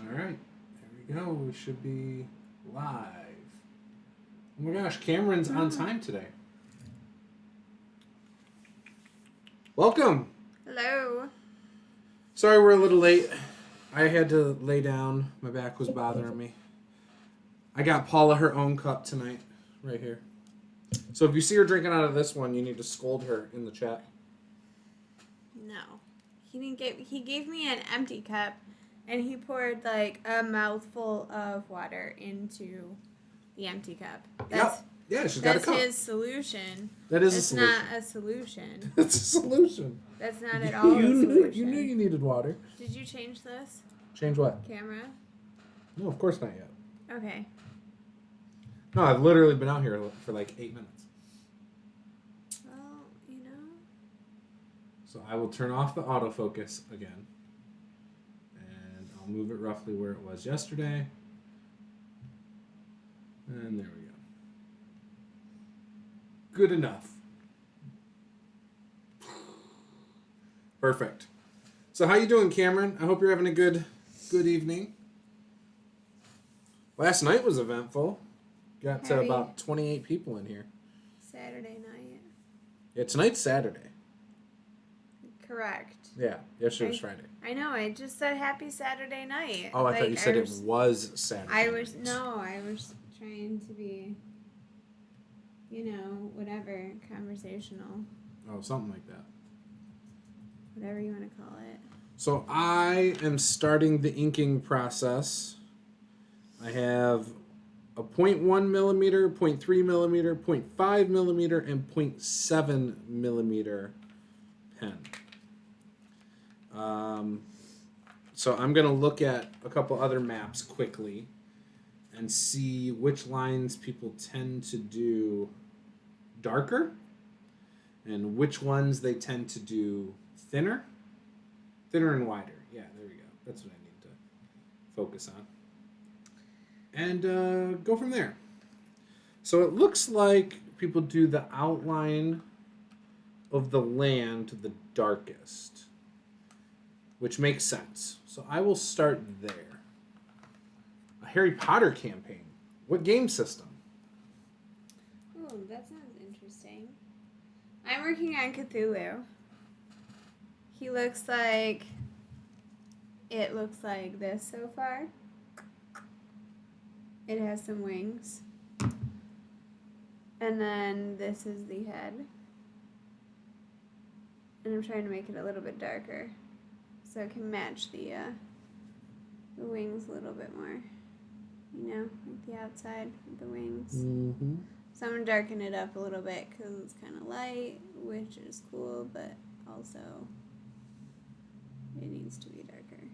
All right, there we go. We should be live. Oh my gosh, Cameron's on time today. Welcome. Hello. Sorry we're a little late. I had to lay down. My back was bothering me. I got Paula her own cup tonight, right here. So if you see her drinking out of this one, you need to scold her in the chat. No. He gave me an empty cup and he poured like a mouthful of water into the empty cup. Yeah, she's got a cup. That's his solution. That is It's a solution. not a solution. It's a solution. That's not at all a solution. You knew you needed water. Did you change this? Change what? Camera? No, of course not yet. Okay. No, I've literally been out here for like 8 minutes. Well, you know. So I will turn off the autofocus again. And I'll move it roughly where it was yesterday. And there we go. Good enough. Perfect. So how you doing, Cameron? I hope you're having a good evening. Last night was eventful. Got to about 28 people in here. Saturday night. Yeah, tonight's Saturday. Correct. Yeah, yesterday was Friday. I know, I just said happy Saturday night. Oh, I thought you said it was Saturday. I was trying to be, whatever, conversational. Oh, something like that. Whatever you want to call it. So I am starting the inking process. I have a 0.1 millimeter, 0.3 millimeter, 0.5 millimeter, and 0.7 millimeter pen. So I'm going to look at a couple other maps quickly and see which lines people tend to do darker and which ones they tend to do thinner and wider. Yeah, there we go. That's what I need to focus on. And go from there. So it looks like people do the outline of the land the darkest, which makes sense. So I will start there. A Harry Potter campaign. What game system? Oh, that sounds interesting. I'm working on Cthulhu. He looks like... It looks like this so far. It has some wings. And then this is the head. And I'm trying to make it a little bit darker so it can match the wings a little bit more. Like the outside of the wings. Mm-hmm. So I'm going to darken it up a little bit because it's kind of light, which is cool, but also it needs to be darker.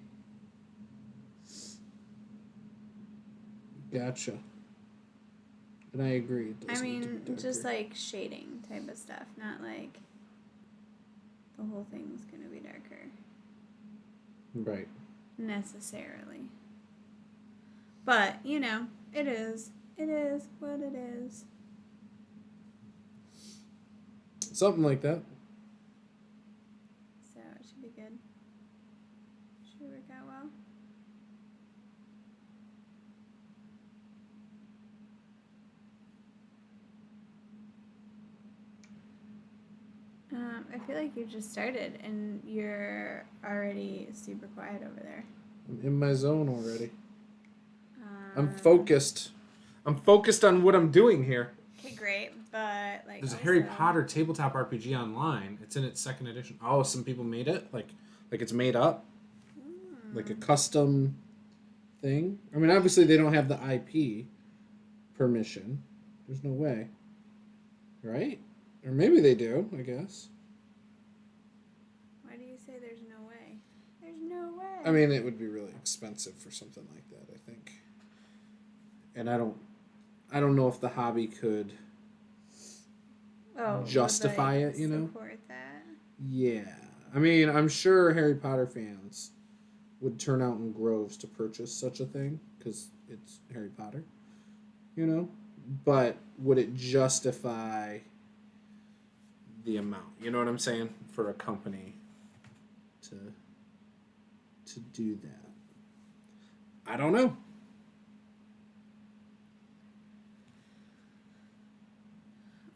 Gotcha. And I agree. Just like shading type of stuff, not like the whole thing's going to be darker. Right. Necessarily. But, it is. It is what it is. Something like that. So it should be good. Should work out well. I feel like you just started and you're already super quiet over there. I'm in my zone already. I'm focused. I'm focused on what I'm doing here. Okay, great, but there's a Harry Potter tabletop RPG online. It's in its second edition. Oh, some people made it like it's made up, like a custom thing. I mean, obviously they don't have the IP permission. There's no way, right? Or maybe they do. I guess. Why do you say there's no way? There's no way. I mean, it would be really expensive for something like that, I think. And I don't know if the hobby could justify it, Support that. Yeah. I mean, I'm sure Harry Potter fans would turn out in groves to purchase such a thing because it's Harry Potter, But would it justify the amount? You know what I'm saying? For a company to do that. I don't know.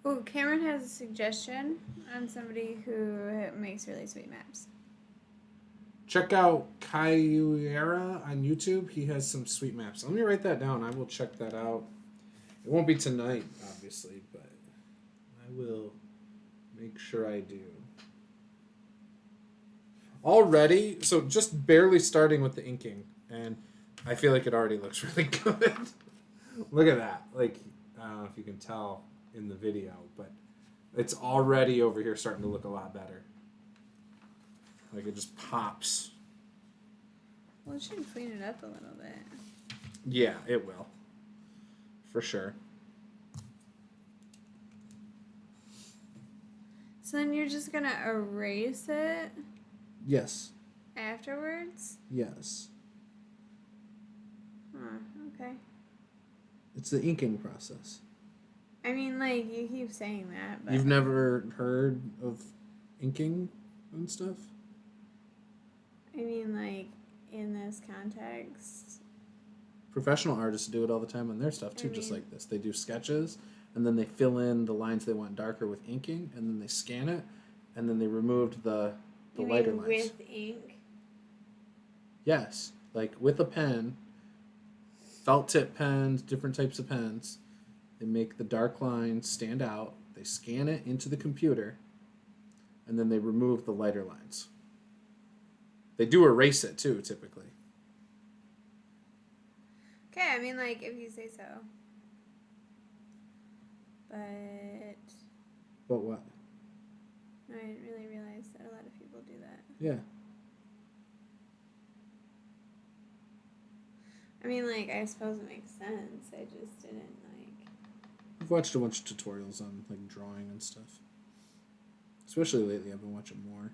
Oh, Cameron has a suggestion on somebody who makes really sweet maps. Check out Kaiuera on YouTube. He has some sweet maps. Let me write that down. I will check that out. It won't be tonight, obviously, but I will make sure I do. Already, so just barely starting with the inking, and I feel like it already looks really good. Look at that. Like, I don't know if you can tell in the video, but it's already over here starting to look a lot better. Like, it just pops. Well, it should clean it up a little bit. Yeah, it will. For sure. So then you're just gonna erase it Yes. afterwards? Yes. Huh, okay. It's the inking process. I mean, like, you keep saying that, but... You've never heard of inking and stuff? I mean, like, in this context... Professional artists do it all the time on their stuff, too, just like this. They do sketches, and then they fill in the lines they want darker with inking, and then they scan it, and then they removed the lighter lines. With ink? Yes. Like, with a pen, felt tip pens, different types of pens, they make the dark lines stand out, they scan it into the computer, and then they remove the lighter lines. They do erase it, too, typically. Okay, I mean, like, if you say so. But... But what? I didn't really realize that a lot of people do that. Yeah. I mean, like, I suppose it makes sense. I just didn't, like... I've watched a bunch of tutorials on, like, drawing and stuff. Especially lately, I've been watching more.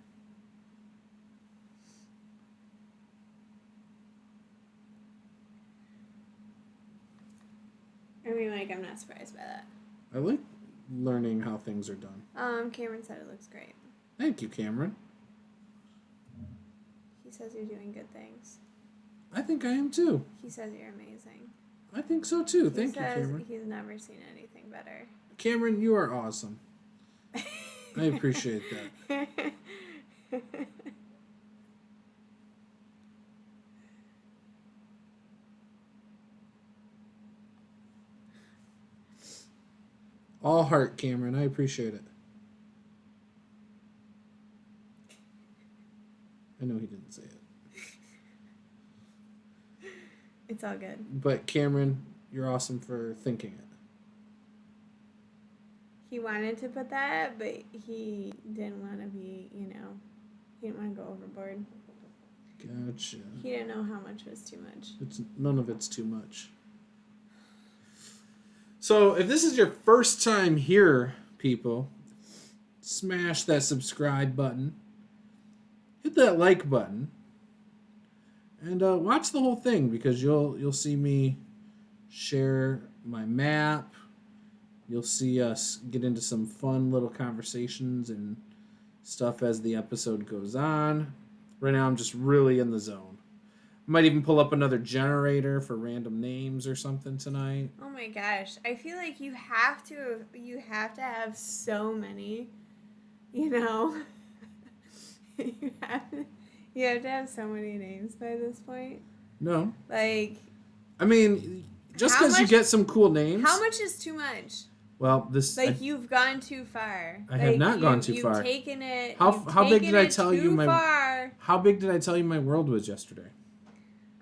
I mean, like, I'm not surprised by that. I like learning how things are done. Cameron said it looks great. Thank you, Cameron. He says you're doing good things. I think I am, too. He says you're amazing. I think so, too. Thank you, He Cameron. says he's never seen anything better. Cameron, you are awesome. I appreciate that. All heart, Cameron. I appreciate it. I know he didn't say it. It's all good. But Cameron, you're awesome for thinking it. He wanted to put that, but he didn't want to be, he didn't want to go overboard. Gotcha. He didn't know how much was too much. None of it's too much. So, if this is your first time here, people, smash that subscribe button, hit that like button, and watch the whole thing because you'll see me share my map. You'll see us get into some fun little conversations and stuff as the episode goes on. Right now, I'm just really in the zone. Might even pull up another generator for random names or something tonight. Oh my gosh. I feel like you have to have so many, you have to have so many names by this point. No. Like, I mean, just because you get some cool names. How much is too much? Well, this... you've gone too far. I have not gone too far. You've taken it... How big did I tell you my... far. How big did I tell you my world was yesterday?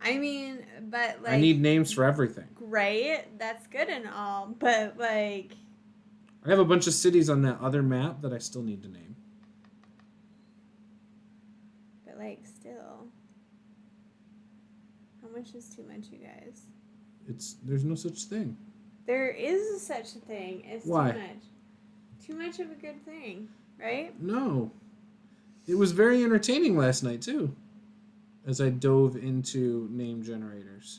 I mean, but, like... I need names for everything. Great. That's good and all. But, like... I have a bunch of cities on that other map that I still need to name. But, like, still... How much is too much, you guys? There's no such thing. There is such a thing as Why? too much. Too much of a good thing, right? No. It was very entertaining last night, too. As I dove into name generators.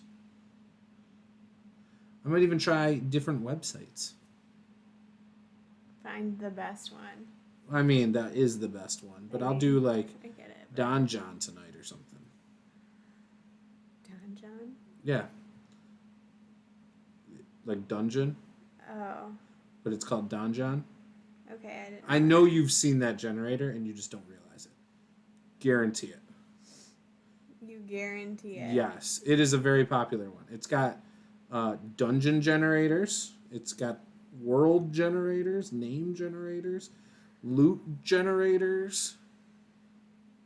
I might even try different websites. Find the best one. I mean, that is the best one. But I'll do, like, I get it. Don John tonight or something. Don Donjon? Yeah. Like dungeon, Oh. but it's called Donjon. Okay, I didn't I know you've seen that generator and you just don't realize it. Guarantee it. You guarantee it. Yes, it is a very popular one. It's got dungeon generators. It's got world generators, name generators, loot generators,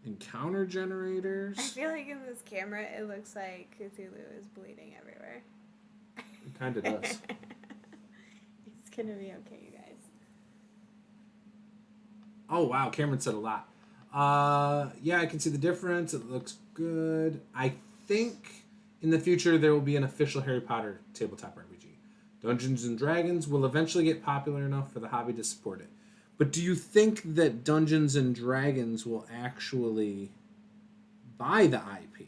encounter generators. I feel like in this camera, it looks like Cthulhu is bleeding everywhere. It kind of does. It's gonna be okay, you guys. Oh, wow. Cameron said a lot. Yeah, I can see the difference. It looks good. I think in the future there will be an official Harry Potter tabletop RPG. Dungeons and Dragons will eventually get popular enough for the hobby to support it. But do you think that Dungeons and Dragons will actually buy the IP?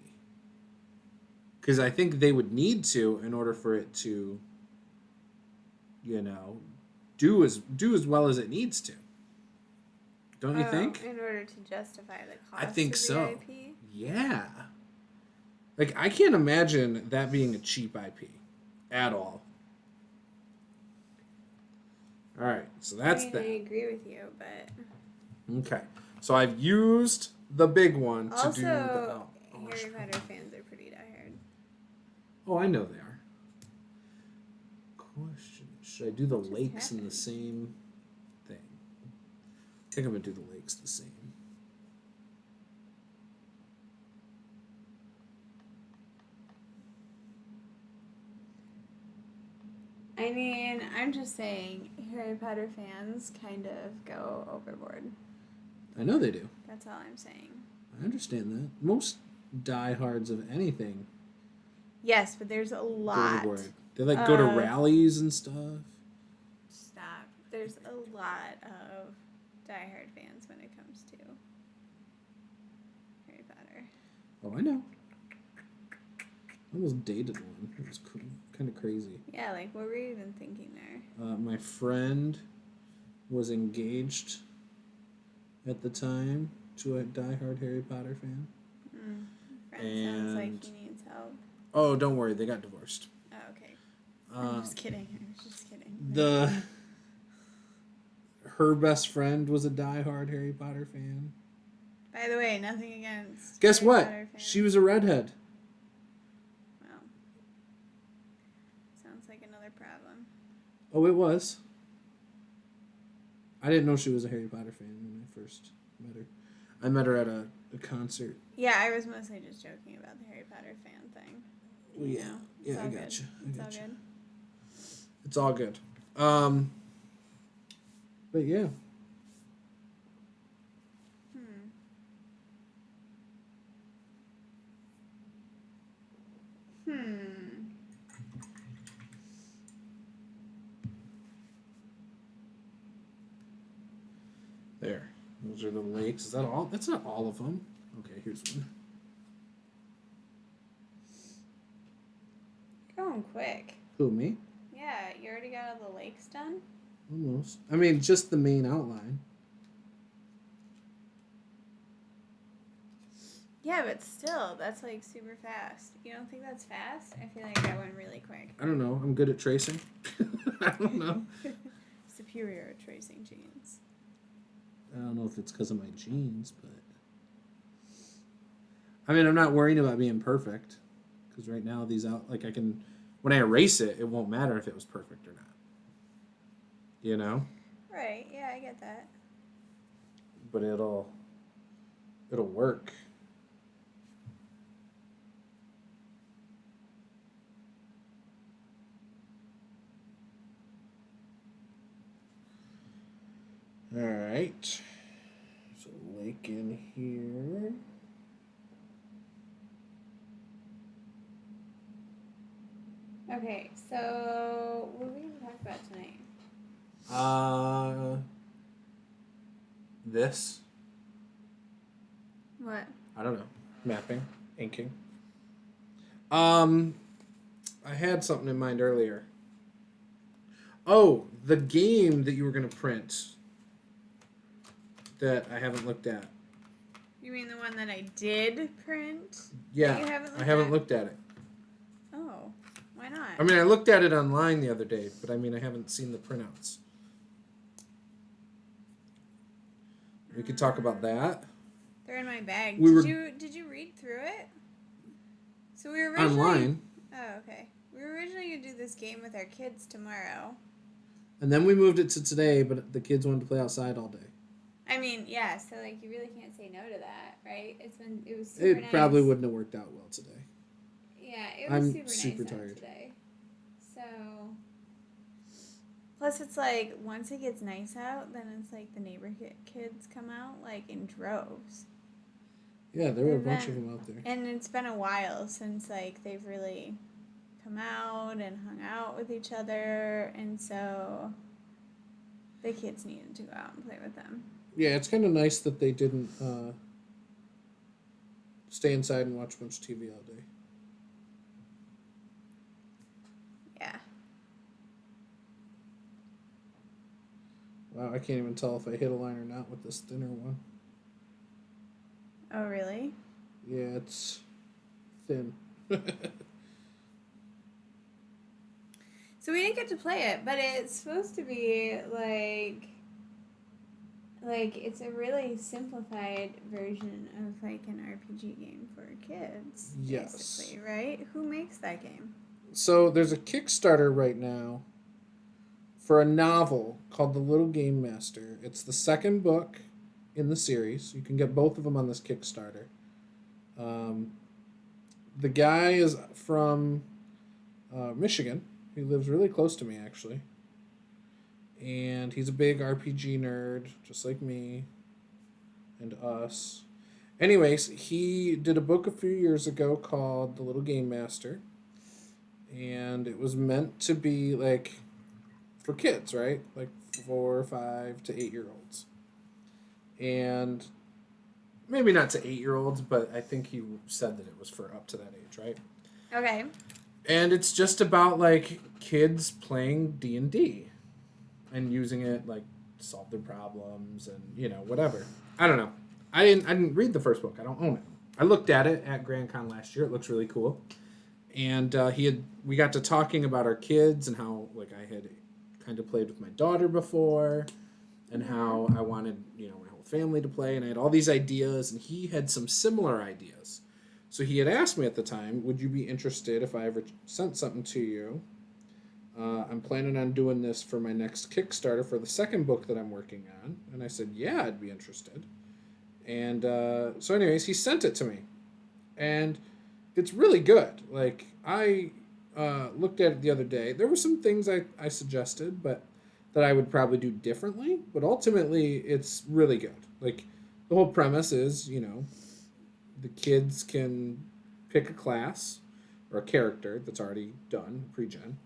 Because I think they would need to in order for it to, do as well as it needs to. Don't you think? In order to justify the cost I think of the so. IP? Yeah. Like, I can't imagine that being a cheap IP at all. All right, so that's I agree with you, but... Okay, so I've used the big one to do the... Also, Harry Potter fans are pretty diehard. Oh, I know they are. Question, should I do the lakes in the same thing? I think I'm going to do the lakes the same. I mean, I'm just saying, Harry Potter fans kind of go overboard. I know they do. That's all I'm saying. I understand that. Most diehards of anything. Yes, but there's a lot. They go to rallies and stuff. Stop. There's a lot of diehard fans when it comes to Harry Potter. Oh, I know. I almost dated one. It was cool. Kind of crazy. Yeah, like, what were you even thinking there? My friend was engaged at the time to a diehard Harry Potter fan. Friend sounds like he needs help. Oh, don't worry. They got divorced. Oh, okay. I'm just kidding. I was just kidding. Her best friend was a diehard Harry Potter fan. By the way, nothing against Guess Harry what? Potter fans. She was a redhead. Well, sounds like another problem. Oh, it was. I didn't know she was a Harry Potter fan when I first met her. I met her at a concert. Yeah, I was mostly just joking about the Harry Potter fan thing. Well, yeah. Yeah, I got you. It's all good. It's all good. But yeah. There. Those are the lakes. Is that all? That's not all of them. Okay, here's one. You're going quick. Who, me? Yeah, you already got all the lakes done? Almost. I mean, just the main outline. Yeah, but still, that's like super fast. You don't think that's fast? I feel like that went really quick. I don't know. I'm good at tracing. I don't know. Superior at tracing genes. I don't know if it's because of my genes, but... I mean, I'm not worrying about being perfect. Because right now, I can... When I erase it, it won't matter if it was perfect or not. You know? Right, yeah, I get that. But it'll work. All right. So lake in here. Okay, so what are we going to talk about tonight? This. What? I don't know. Mapping, inking. I had something in mind earlier. Oh, the game that you were going to print that I haven't looked at. You mean the one that I did print? Yeah, I haven't looked at it. I mean, I looked at it online the other day, but I mean, I haven't seen the printouts. We could talk about that. They're in my bag. We Did you read through it? So we were originally online. Oh, okay. We were originally gonna do this game with our kids tomorrow. And then we moved it to today, but the kids wanted to play outside all day. I mean, yeah. So like, you really can't say no to that, right? It was super It nice. probably wouldn't have worked out well today. Yeah, it was I'm super nice tired today. So. Plus, it's like once it gets nice out, then it's like the neighborhood kids come out like in droves. Yeah, there were a bunch of them out there. And it's been a while since like they've really come out and hung out with each other, and so the kids needed to go out and play with them. Yeah, it's kind of nice that they didn't stay inside and watch a bunch of TV all day. Yeah. Wow, I can't even tell if I hit a line or not with this thinner one. Oh, really? Yeah, it's thin. So we didn't get to play it, but it's supposed to be like it's a really simplified version of like an RPG game for kids. Yes. Basically, right? Who makes that game? So there's a Kickstarter right now for a novel called The Little Game Master. It's the second book in the series. You can get both of them on this Kickstarter. The guy is from Michigan. He lives really close to me, actually. And he's a big RPG nerd, just like me and us. Anyways, he did a book a few years ago called The Little Game Master. And it was meant to be, like, for kids, right? Like 4, 5 to 8-year-olds. And maybe not to 8-year-olds, but I think he said that it was for up to that age, right? Okay. And it's just about, like, kids playing D&D and using it, like, to solve their problems and, you know, whatever. I don't know. I didn't read the first book. I don't own it. I looked at it at Grand Con last year. It looks really cool. And we got to talking about our kids and how, like, I had kind of played with my daughter before and how I wanted, you know, my whole family to play. And I had all these ideas, and he had some similar ideas. So he had asked me at the time, would you be interested if I ever sent something to you? I'm planning on doing this for my next Kickstarter for the second book that I'm working on. And I said, yeah, I'd be interested. And so anyways, he sent it to me. And it's really good. Like, I looked at it the other day. There were some things I suggested, but that I would probably do differently. But ultimately, it's really good. Like, the whole premise is, you know, the kids can pick a class or a character that's already done, pre-gen,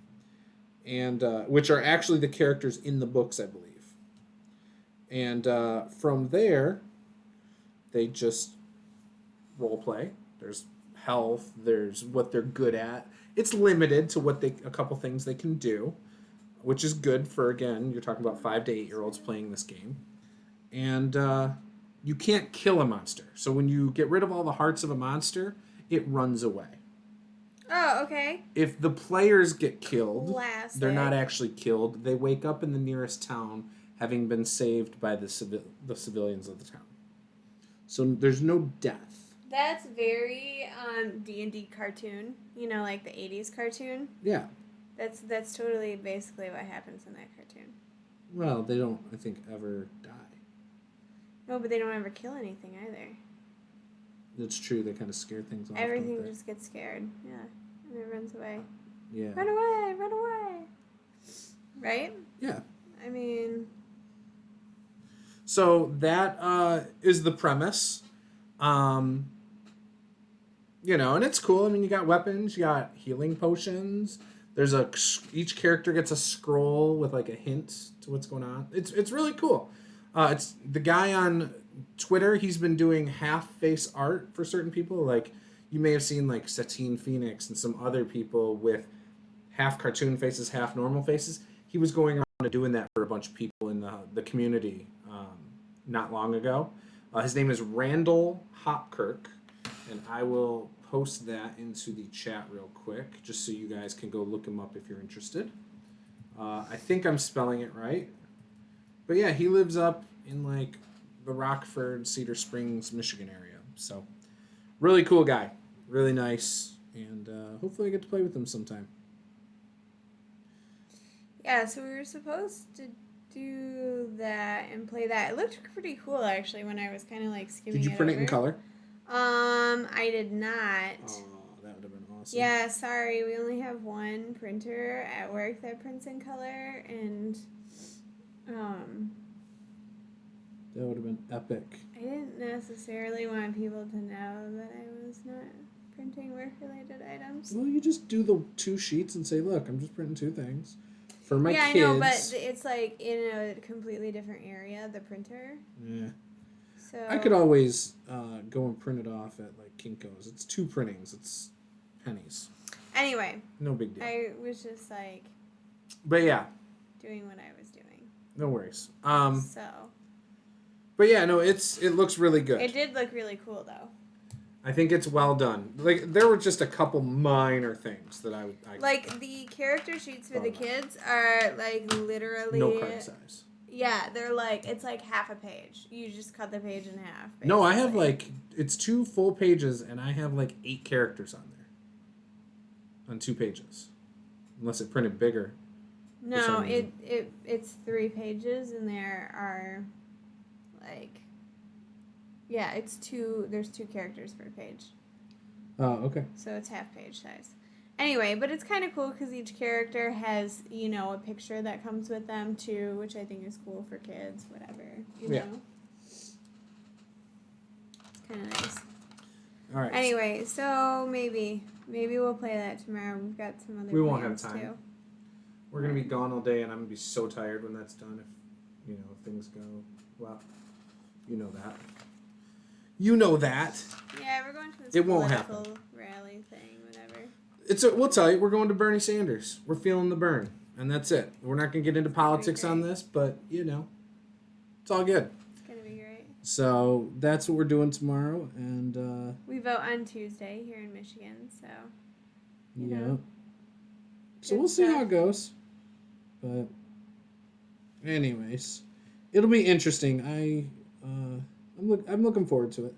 and which are actually the characters in the books, I believe. And from there, they just role play. There's health. There's what they're good at. It's limited to a couple things they can do, which is good for, again, you're talking about 5 to 8-year-olds playing this game. And you can't kill a monster. So when you get rid of all the hearts of a monster, it runs away. Oh, okay. If the players get killed, Classic. they're not actually killed. They wake up in the nearest town having been saved by the civilians of the town. So there's no death. That's very D&D cartoon. You know, like the 80s cartoon. Yeah. That's totally basically what happens in that cartoon. Well, they don't, I think, ever die. No, but they don't ever kill anything either. That's true. They kind of scare things off. Everything just gets scared. Yeah. And it runs away. Yeah. Run away! Run away! Right? Yeah. I mean... So that is the premise. You know, and it's cool. I mean, you got weapons. You got healing potions. Each character gets a scroll with, like, a hint to what's going on. It's really cool. It's the guy on Twitter. He's been doing half-face art for certain people. Like, you may have seen, like, Satine Phoenix and some other people with half cartoon faces, half normal faces. He was going around and doing that for a bunch of people in the community not long ago. His name is Randall Hopkirk, and I will post that into the chat real quick, just so you guys can go look him up if you're interested. I think I'm spelling it right. But yeah, he lives up in like the Rockford, Cedar Springs, Michigan area. So really cool guy. Really nice. And hopefully I get to play with him sometime. Yeah, so we were supposed to do that and play that. It looked pretty cool actually when I was kind of like skimming it. Did you print it in color? I did not. Oh, that would have been awesome. Yeah, sorry. We only have one printer at work that prints in color, and that would have been epic. I didn't necessarily want people to know that I was not printing work-related items. Well, you just do the 2 sheets and say, look, I'm just printing 2 things. For my kids. Yeah, I know, but it's like in a completely different area, the printer. Yeah. So I could always go and print it off at like Kinko's. It's 2 printings. It's pennies. Anyway. No big deal. I was just like. But yeah. Doing what I was doing. No worries. So. But yeah, no, it looks really good. It did look really cool though. I think it's well done. Like there were just a couple minor things that I like the character sheets for the kids are like literally no card size. Yeah, they're like it's like half a page. You just cut the page in half. Basically. No, I have like it's 2 full pages and I have like 8 characters on there. On 2 pages. Unless it printed bigger. No, it's 3 pages and there are like yeah, it's 2. There's 2 characters per page. Oh, okay. So it's half page size. Anyway, but it's kind of cool because each character has, you know, a picture that comes with them too, which I think is cool for kids. Whatever, you know. It's kind of nice. All right. Anyway, so maybe we'll play that tomorrow. We've got some other. We won't have plans time. Too. We're gonna be gone all day, and I'm gonna be so tired when that's done. If things go well, you know that. You know that. Yeah, we're going to this it won't political happen. rally thing, whatever. We'll tell you, we're going to Bernie Sanders. We're feeling the burn, and that's it. We're not going to get into politics on this, but, it's all good. It's going to be great. So that's what we're doing tomorrow, and... we vote on Tuesday here in Michigan, so... Yeah. know. So we'll see how it goes. But anyways, it'll be interesting. I'm looking forward to it.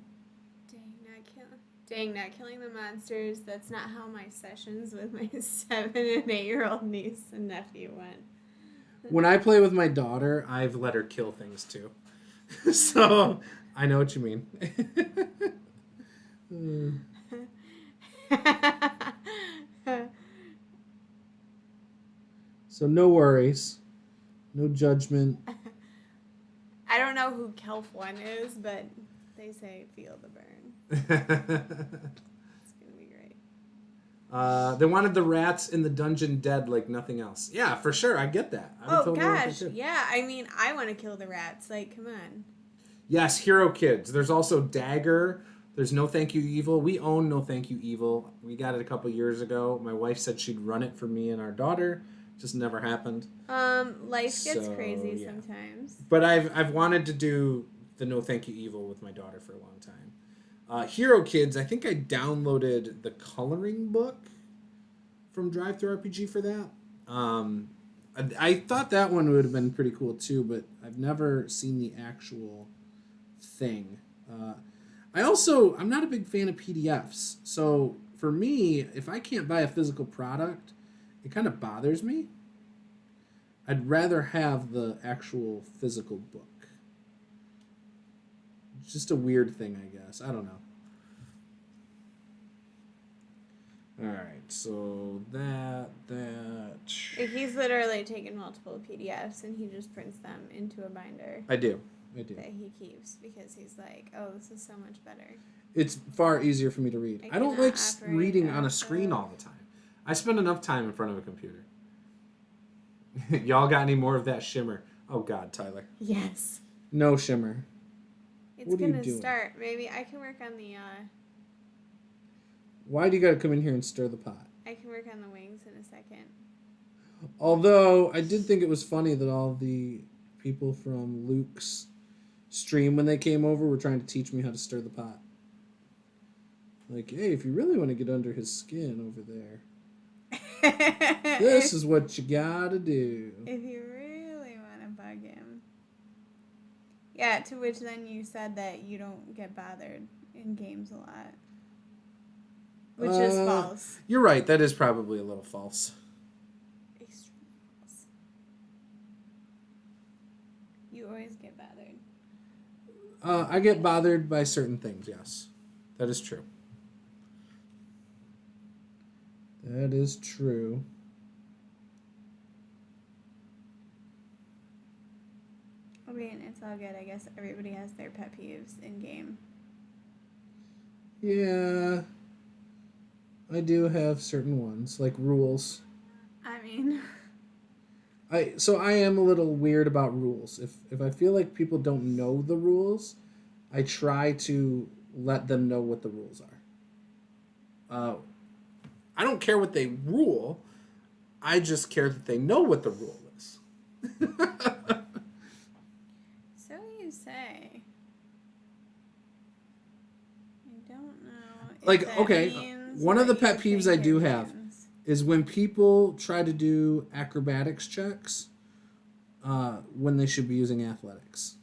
Dang, not killing the monsters. That's not how my sessions with my 7 and 8-year-old niece and nephew went. When I play with my daughter, I've let her kill things too. So I know what you mean. So no worries. No judgment. I don't know who Kelf 1 is, but they say feel the burn. It's going to be great. They wanted the rats in the dungeon dead like nothing else. Yeah, for sure. I get that. Gosh. Yeah, I mean, I want to kill the rats. Like, come on. Yes, Hero Kids. There's also Dagger. There's No Thank You Evil. We own No Thank You Evil. We got it a couple years ago. My wife said she'd run it for me and our daughter. Just never happened. Life gets crazy sometimes. But I've wanted to do the No Thank You Evil with my daughter for a long time. Hero Kids, I think I downloaded the coloring book from Drive-Thru RPG for that. I thought that one would have been pretty cool too, but I've never seen the actual thing. I'm not a big fan of PDFs. So for me, if I can't buy a physical product, it kind of bothers me. I'd rather have the actual physical book. It's just a weird thing, I guess. I don't know. Alright, so that... He's literally taken multiple PDFs and he just prints them into a binder. I do. That he keeps because he's like, oh, this is so much better. It's far easier for me to read. I don't like reading on a screen all the time. I spend enough time in front of a computer. Y'all got any more of that shimmer? Oh, God, Tyler. Yes. No shimmer. It's going to start. Maybe I can work on the... Why do you got to come in here and stir the pot? I can work on the wings in a second. Although, I did think it was funny that all the people from Luke's stream when they came over were trying to teach me how to stir the pot. Like, hey, if you really want to get under his skin over there, this is what you gotta do. If you really want to bug him. Yeah, to which then you said that you don't get bothered in games a lot. Which is false. You're right, that is probably a little false. Extremely false. You always get bothered. I get bothered by certain things, yes. That is true. That is true. I mean, it's all good. I guess everybody has their pet peeves in game. Yeah. I do have certain ones, like rules. I mean... So I am a little weird about rules. If I feel like people don't know the rules, I try to let them know what the rules are. I don't care what they rule. I just care that they know what the rule is. So you say. I don't know. Like, okay, one of the pet peeves I do have is when people try to do acrobatics checks when they should be using athletics.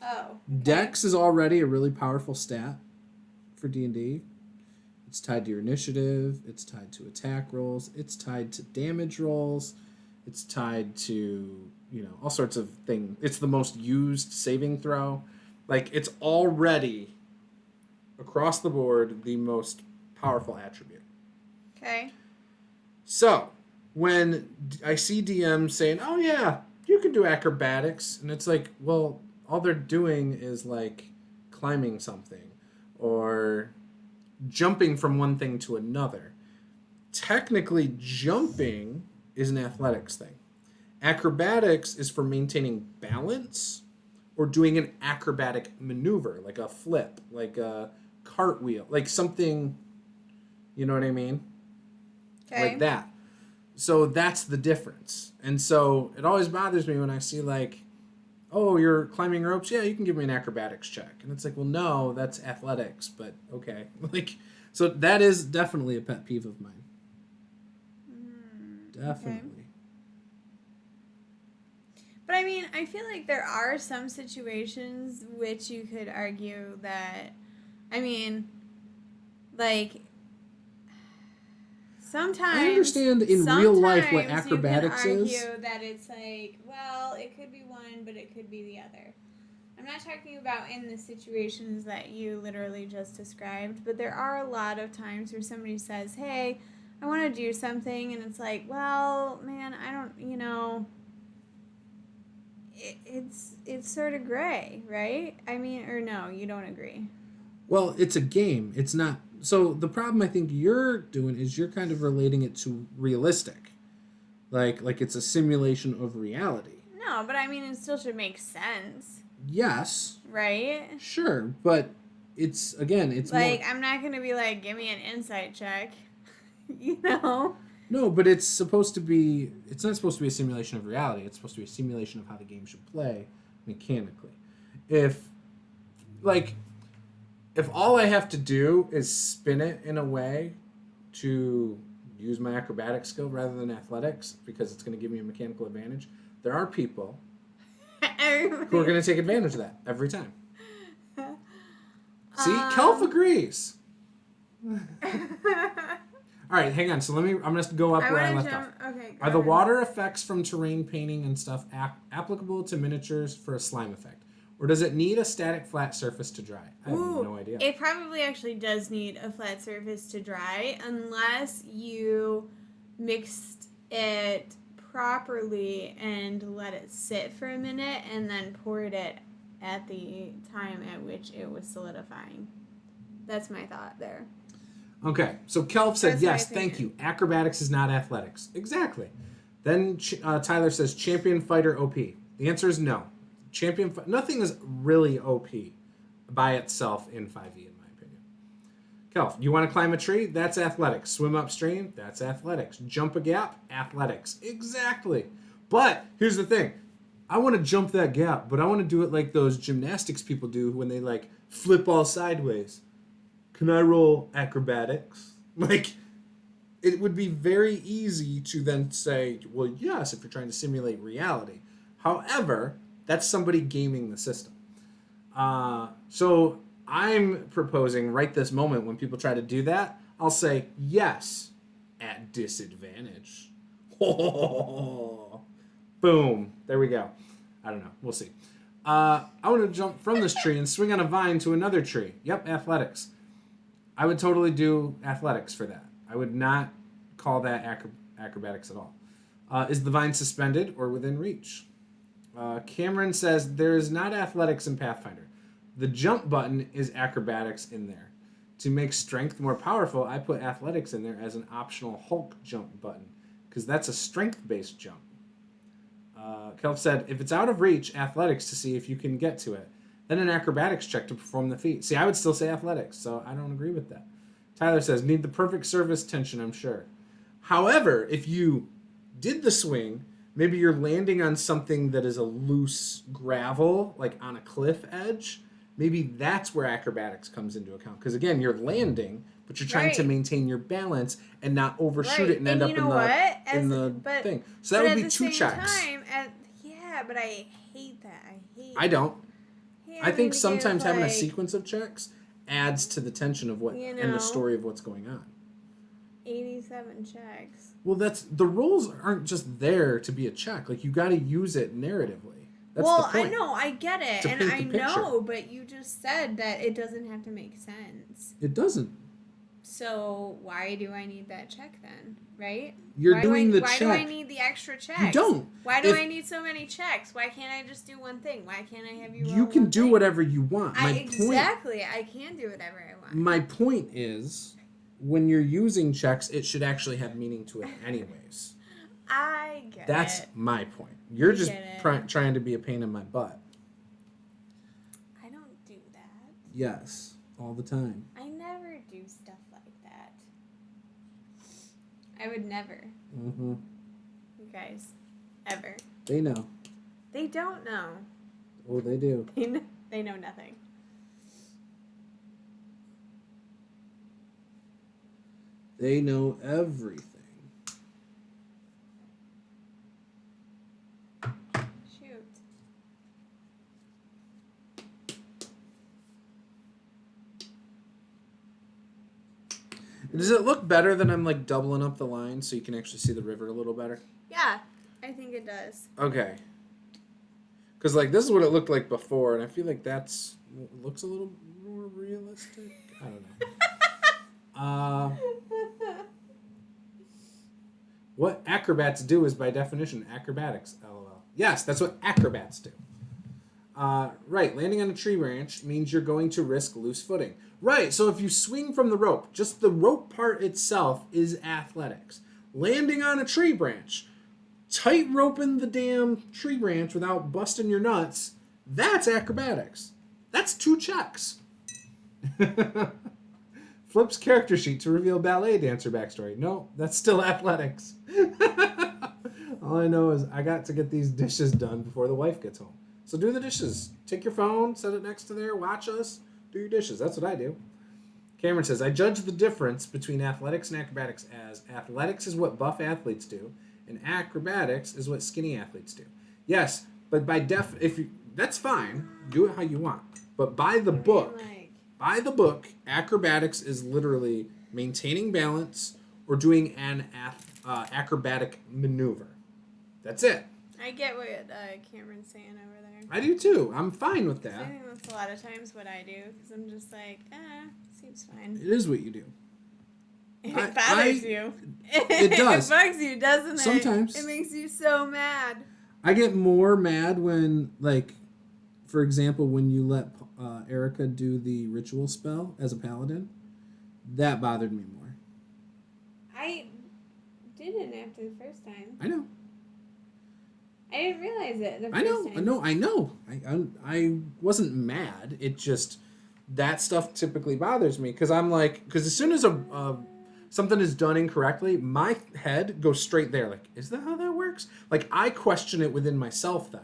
Oh. Okay. Dex is already a really powerful stat for D&D. It's tied to your initiative. It's tied to attack rolls. It's tied to damage rolls. It's tied to, all sorts of things. It's the most used saving throw. Like, it's already, across the board, the most powerful attribute. Okay. So, when I see DMs saying, oh yeah, you can do acrobatics, and it's like, well, all they're doing is, like, climbing something, or jumping from one thing to another. Technically, jumping is an athletics thing. Acrobatics is for maintaining balance or doing an acrobatic maneuver, like a flip, like a cartwheel, like something, you know what I mean? Okay. Like that. So that's the difference. And so it always bothers me when I see, like, oh, you're climbing ropes? Yeah, you can give me an acrobatics check. And it's like, well, no, that's athletics, but okay. Like, so that is definitely a pet peeve of mine. Definitely. Okay. But I mean, I feel like there are some situations which you could argue that, I mean, like, sometimes... I understand in real life what sometimes acrobatics you can is. argue that it's like, well, it could be one, but it could be the other. I'm not talking about in the situations that you literally just described, but there are a lot of times where somebody says, hey, I want to do something, and it's like, well, man, I don't, it's sort of gray, right? I mean, or no, you don't agree? Well, it's a game. It's not. So the problem I think you're doing is you're kind of relating it to realistic. Like it's a simulation of reality. No, but I mean, it still should make sense. Yes. Right? Sure, but it's like, more... I'm not going to be like, give me an insight check. No, but it's supposed to be... It's not supposed to be a simulation of reality. It's supposed to be a simulation of how the game should play mechanically. If all I have to do is spin it in a way to use my acrobatic skill rather than athletics, because it's going to give me a mechanical advantage, there are people who are going to take advantage of that every time. See? Kelf agrees. All right, hang on. So I'm going to go up where I left off. Okay, Are the water effects from terrain painting and stuff applicable to miniatures for a slime effect? Or does it need a static flat surface to dry? I have no idea. It probably actually does need a flat surface to dry, unless you mixed it properly and let it sit for a minute and then poured it at the time at which it was solidifying. That's my thought there. Okay, so Kelf said, yes, thank you. Acrobatics is not athletics. Exactly. Then Tyler says, champion fighter OP. The answer is no. Nothing is really OP by itself in 5e, in my opinion. Kelf, you want to climb a tree? That's athletics. Swim upstream? That's athletics. Jump a gap? Athletics. Exactly. But here's the thing. I want to jump that gap, but I want to do it like those gymnastics people do when they like flip all sideways. Can I roll acrobatics? Like, it would be very easy to then say, well, yes, if you're trying to simulate reality. However, that's somebody gaming the system. So I'm proposing right this moment when people try to do that, I'll say yes at disadvantage. Boom. There we go. I don't know. We'll see. I want to jump from this tree and swing on a vine to another tree. Yep, athletics. I would totally do athletics for that. I would not call that acrobatics at all. Is the vine suspended or within reach? Cameron says there is not athletics in Pathfinder. The jump button is acrobatics in there. To make strength more powerful, I put athletics in there as an optional Hulk jump button because that's a strength-based jump. Kelp said, if it's out of reach, athletics to see if you can get to it. Then an acrobatics check to perform the feat. See, I would still say athletics, so I don't agree with that. Tyler says, need the perfect surface tension, I'm sure. However, if you did the swing, maybe you're landing on something that is a loose gravel, like on a cliff edge. Maybe that's where acrobatics comes into account. Because again, you're landing, but you're trying to maintain your balance and not overshoot it and end up in the thing. So that would be 2 checks. But I hate that. I don't. I think sometimes having a sequence of checks adds to the tension of what and the story of what's going on. 87 checks. Well, the rules aren't just there to be a check. Like, you got to use it narratively. That's the point. I know, I get it, and I know, but you just said that it doesn't have to make sense. It doesn't. So why do I need that check then? Right? Why do I need the extra checks? You don't. Why do I need so many checks? Why can't I just do one thing? Why can't I have you roll You can one do thing? whatever you want. Exactly. I can do whatever I want. My point is, when you're using checks, it should actually have meaning to it anyways. I get That's it. my point. You're just trying to be a pain in my butt. I don't do that. Yes, all the time. I never do stuff like that. I would never. Mm-hmm. You guys, ever. They know. They don't know. Oh, they do. They know nothing. They know everything. Shoot. Does it look better than I'm like doubling up the line so you can actually see the river a little better? Yeah, I think it does. Okay. Because like this is what it looked like before, and I feel like looks a little more realistic. I don't know. What acrobats do is by definition acrobatics. LOL. Yes, that's what acrobats do. Right, landing on a tree branch means you're going to risk loose footing. Right, so if you swing from the rope, just the rope part itself is athletics. Landing on a tree branch, tight roping the damn tree branch without busting your nuts, that's acrobatics. That's 2 checks. Flips character sheet to reveal ballet dancer backstory. No, that's still athletics. All I know is I got to get these dishes done before the wife gets home. So do the dishes. Take your phone, set it next to there, watch us, do your dishes. That's what I do. Cameron says, I judge the difference between athletics and acrobatics as athletics is what buff athletes do, and acrobatics is what skinny athletes do. Yes, but that's fine. Do it how you want. But by the book, acrobatics is literally maintaining balance or doing an acrobatic maneuver. That's it. I get what Cameron's saying over there. I do too. I'm fine with that. I think that's a lot of times what I do because I'm just like, seems fine. It is what you do. It bothers you. It does. It bugs you, doesn't it? Sometimes. It makes you so mad. I get more mad when, like, for example, when you let Erica do the ritual spell as a paladin. That bothered me more. I didn't after the first time. I know. I didn't realize it the first time. I know. I wasn't mad. It just, that stuff typically bothers me because I'm like, because as soon as something is done incorrectly, my head goes straight there. Like, is that how that works? Like, I question it within myself then.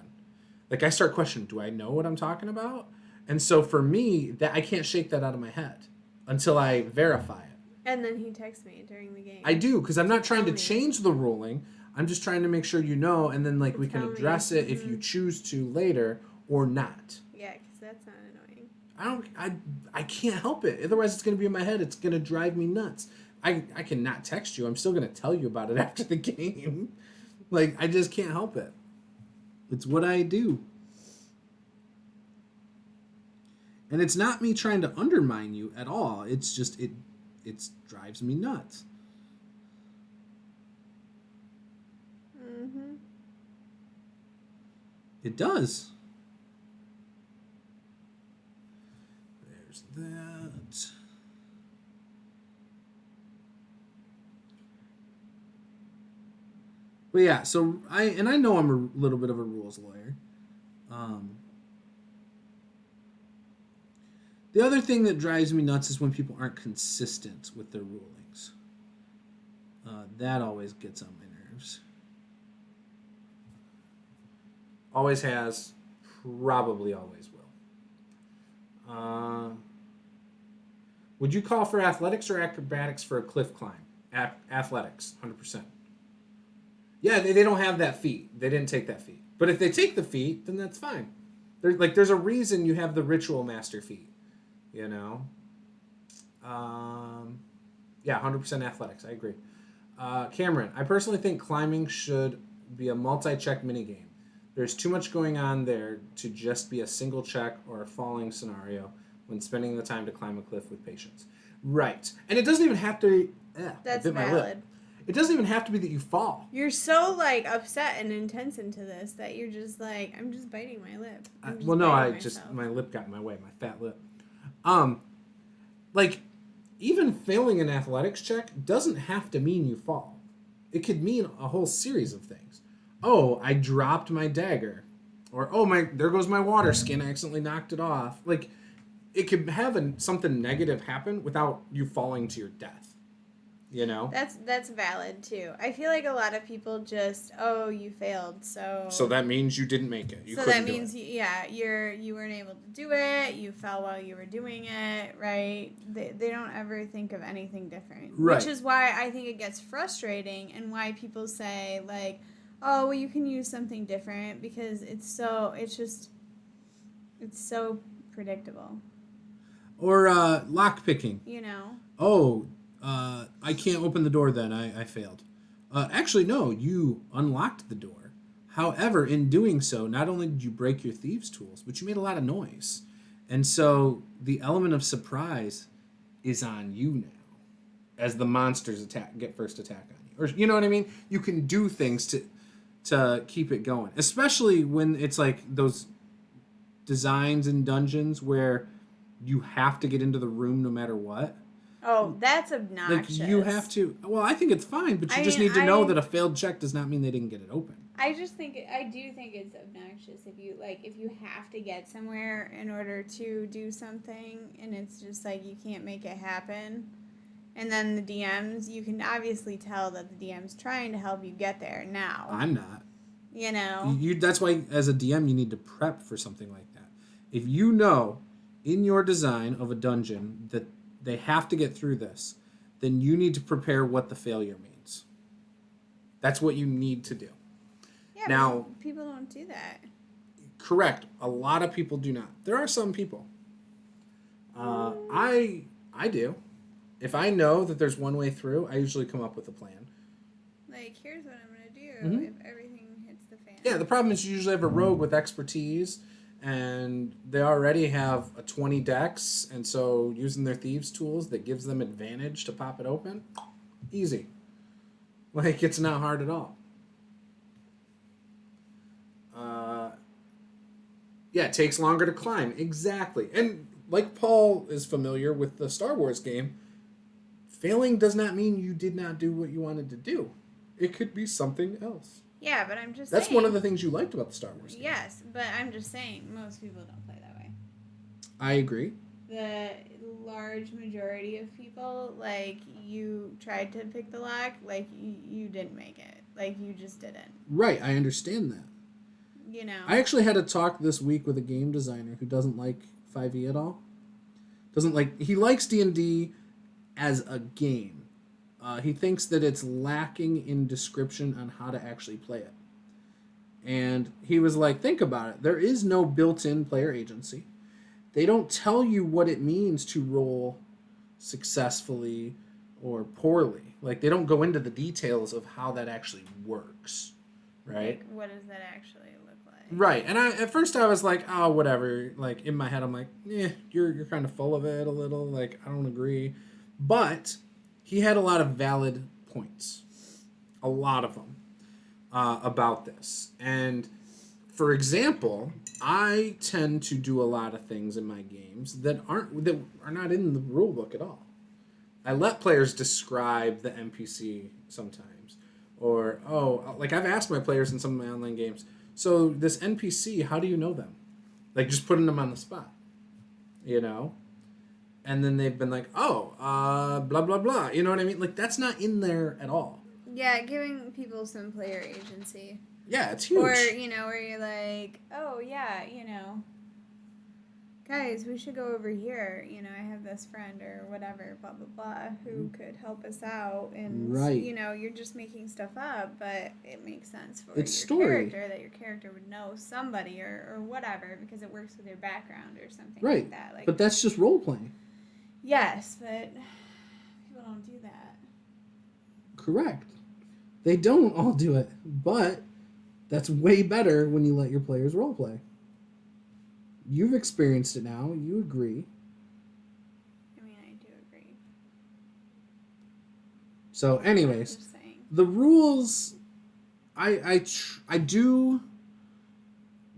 Like, I start questioning, do I know what I'm talking about? And so for me, that I can't shake that out of my head until I verify it. And then he texts me during the game. I do, because I'm not trying to change the ruling. I'm just trying to make sure you know, and then like we can address it if you choose to later or not. Yeah, because that's not annoying. I can't help it. Otherwise, it's going to be in my head. It's going to drive me nuts. I cannot text you. I'm still going to tell you about it after the game. Like, I just can't help it. It's what I do. And it's not me trying to undermine you at all. It's just, it drives me nuts. Mm-hmm. It does. There's that. But yeah, so I know I'm a little bit of a rules lawyer. The other thing that drives me nuts is when people aren't consistent with their rulings. That always gets on my nerves. Always has, probably always will. Would you call for athletics or acrobatics for a cliff climb? Athletics, 100%. Yeah, they don't have that feat. They didn't take that feat. But if they take the feat, then that's fine. There's a reason you have the ritual master feat. You know? Yeah, 100% athletics. I agree. Cameron, I personally think climbing should be a multi-check minigame. There's too much going on there to just be a single check or a falling scenario when spending the time to climb a cliff with patience. Right. And it doesn't even have to... That's valid. It doesn't even have to be that you fall. You're so, like, upset and intense into this that you're just like, I'm just biting my lip. My lip got in my way, my fat lip. Like, even failing an athletics check doesn't have to mean you fall. It could mean a whole series of things. Oh, I dropped my dagger. Or, there goes my water skin, I accidentally knocked it off. Like, it could have something negative happen without you falling to your death. You know? That's valid, too. I feel like a lot of people just, you failed, so... So that means you didn't make it. You couldn't do it. You weren't able to do it, you fell while you were doing it, right? They don't ever think of anything different. Right. Which is why I think it gets frustrating and why people say, like, oh, well, you can use something different because it's so predictable. Or lock picking. You know? Oh, I can't open the door then. I failed. Actually, no, you unlocked the door. However, in doing so, not only did you break your thieves' tools, but you made a lot of noise. And so the element of surprise is on you now as the monsters get first attack on you. Or, you know what I mean? You can do things to keep it going. Especially when it's like those designs in dungeons where you have to get into the room no matter what. Oh, that's obnoxious. Like, you have to... Well, I think it's fine, but you just need to know that a failed check does not mean they didn't get it open. I do think it's obnoxious if you have to get somewhere in order to do something, and it's just like you can't make it happen. And then the DMs, you can obviously tell that the DM's trying to help you get there now. I'm not. You know? That's why, as a DM, you need to prep for something like that. If you know in your design of a dungeon that they have to get through this, then you need to prepare what the failure means. That's what you need to do. Yeah, now, but people don't do that. Correct. A lot of people do not. There are some people. I do. If I know that there's one way through, I usually come up with a plan. Like, here's what I'm going to do if everything hits the fan. Yeah, the problem is you usually have a rogue with expertise, and they already have a 20 dex, and so using their thieves' tools that gives them advantage to pop it open, easy. Like, it's not hard at all. Yeah, it takes longer to climb. Exactly. And like Paul is familiar with the Star Wars game, failing does not mean you did not do what you wanted to do. It could be something else. Yeah, but I'm just That's saying. one of the things you liked about the Star Wars game. Yes, but I'm just saying most people don't play that way. I agree. The large majority of people, like, you tried to pick the lock, like, you didn't make it. Like, you just didn't. Right, I understand that. you know. I actually had a talk this week with a game designer who doesn't like 5e at all. He likes D&D as a game. He thinks that it's lacking in description on how to actually play it. And he was like, think about it. There is no built-in player agency. They don't tell you what it means to roll successfully or poorly. Like, they don't go into the details of how that actually works, right? Like, what does that actually look like? Right. And at first I was like, oh, whatever. Like, in my head, I'm like, you're kind of full of it a little. Like, I don't agree. But he had a lot of valid points. A lot of them. About this. And for example, I tend to do a lot of things in my games that are not in the rule book at all. I let players describe the NPC sometimes. Or, like I've asked my players in some of my online games, so this NPC, how do you know them? Like just putting them on the spot. You know? And then they've been like, blah, blah, blah. You know what I mean? Like that's not in there at all. Yeah, giving people some player agency. Yeah, it's huge. Or, where you're like, oh, yeah, guys, we should go over here. I have this friend or whatever, blah, blah, blah, who could help us out. And, right. You're just making stuff up, but it makes sense for it's your story. character, that your character would know somebody or whatever because it works with your background or something right. like that. Like, but that's just role-playing. Yes, but people don't do that. Correct. They don't all do it, but that's way better when you let your players roleplay. You've experienced it now. You agree. I mean, I do agree. So, anyways, the rules, I do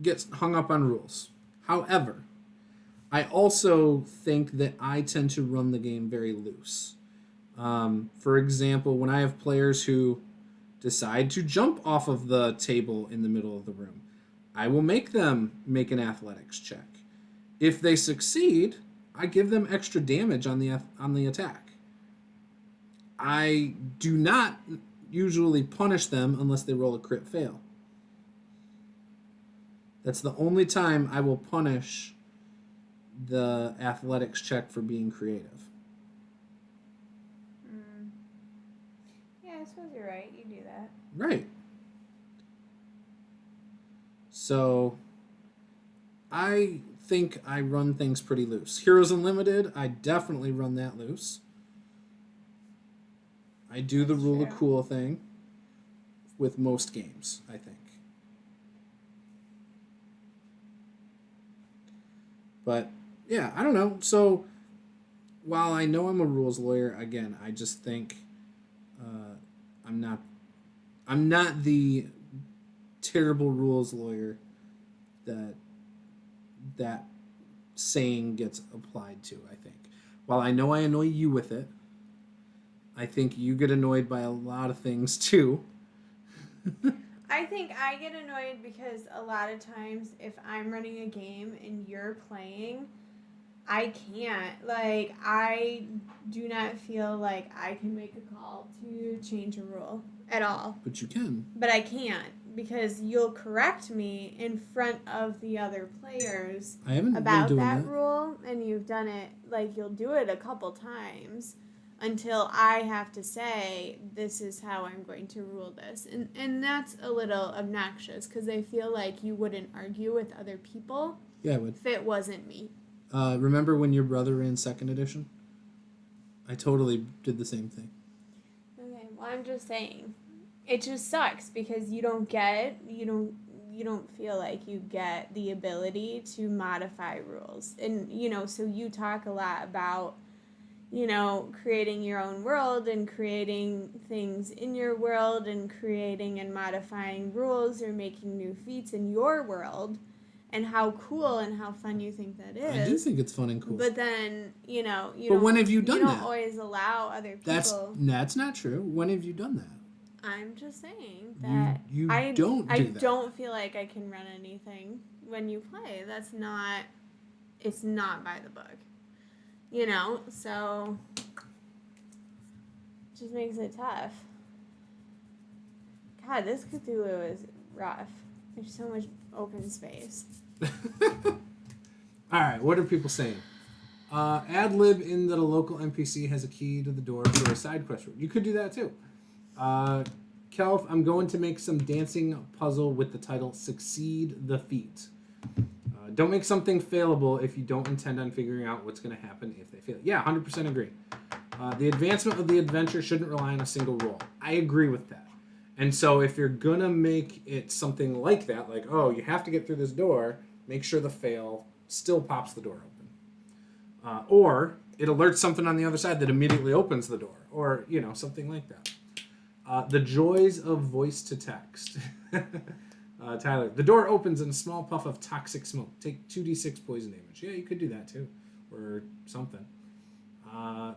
get hung up on rules. However, I also think that I tend to run the game very loose. For example, when I have players who decide to jump off of the table in the middle of the room, I will make them make an athletics check. If they succeed, I give them extra damage on the attack. I do not usually punish them unless they roll a crit fail. That's the only time I will punish the athletics check for being creative. Yeah, I suppose you're right. You do that. Right. So, I think I run things pretty loose. Heroes Unlimited, I definitely run that loose. I do the rule of cool thing with most games, I think. But, yeah, I don't know. So, while I know I'm a rules lawyer, again, I just think I'm not the terrible rules lawyer that saying gets applied to, I think. While I know I annoy you with it, I think you get annoyed by a lot of things too. I think I get annoyed because a lot of times if I'm running a game and you're playing, I can't. Like, I do not feel like I can make a call to change a rule at all. But you can. But I can't because you'll correct me in front of the other players about that rule, and you've done it, like, you'll do it a couple times until I have to say, this is how I'm going to rule this. And that's a little obnoxious because I feel like you wouldn't argue with other people if it wasn't me. Remember when your brother ran 2nd edition? I totally did the same thing. Okay, well, I'm just saying. It just sucks because you don't feel like you get the ability to modify rules. And, so you talk a lot about, creating your own world and creating things in your world and creating and modifying rules or making new feats in your world. And how cool and how fun you think that is. I do think it's fun and cool. But then, But when have you done that? You don't always allow other people. That's not true. When have you done that? I'm just saying that I don't feel like I can run anything when you play. It's not by the book. So it just makes it tough. God, this Cthulhu is rough. There's so much open space. All right, what are people saying? Ad lib in that a local NPC has a key to the door for a side quest route. You could do that too. Kelf, I'm going to make some dancing puzzle with the title Succeed the Feat. Don't make something failable if you don't intend on figuring out what's going to happen if they fail. Yeah, 100% agree. The advancement of the adventure shouldn't rely on a single roll. I agree with that. And so if you're going to make it something like that, like, oh, you have to get through this door, make sure the fail still pops the door open. Or it alerts something on the other side that immediately opens the door. Or, something like that. The joys of voice to text. Tyler, the door opens in a small puff of toxic smoke. Take 2d6 poison damage. Yeah, you could do that too. Or something.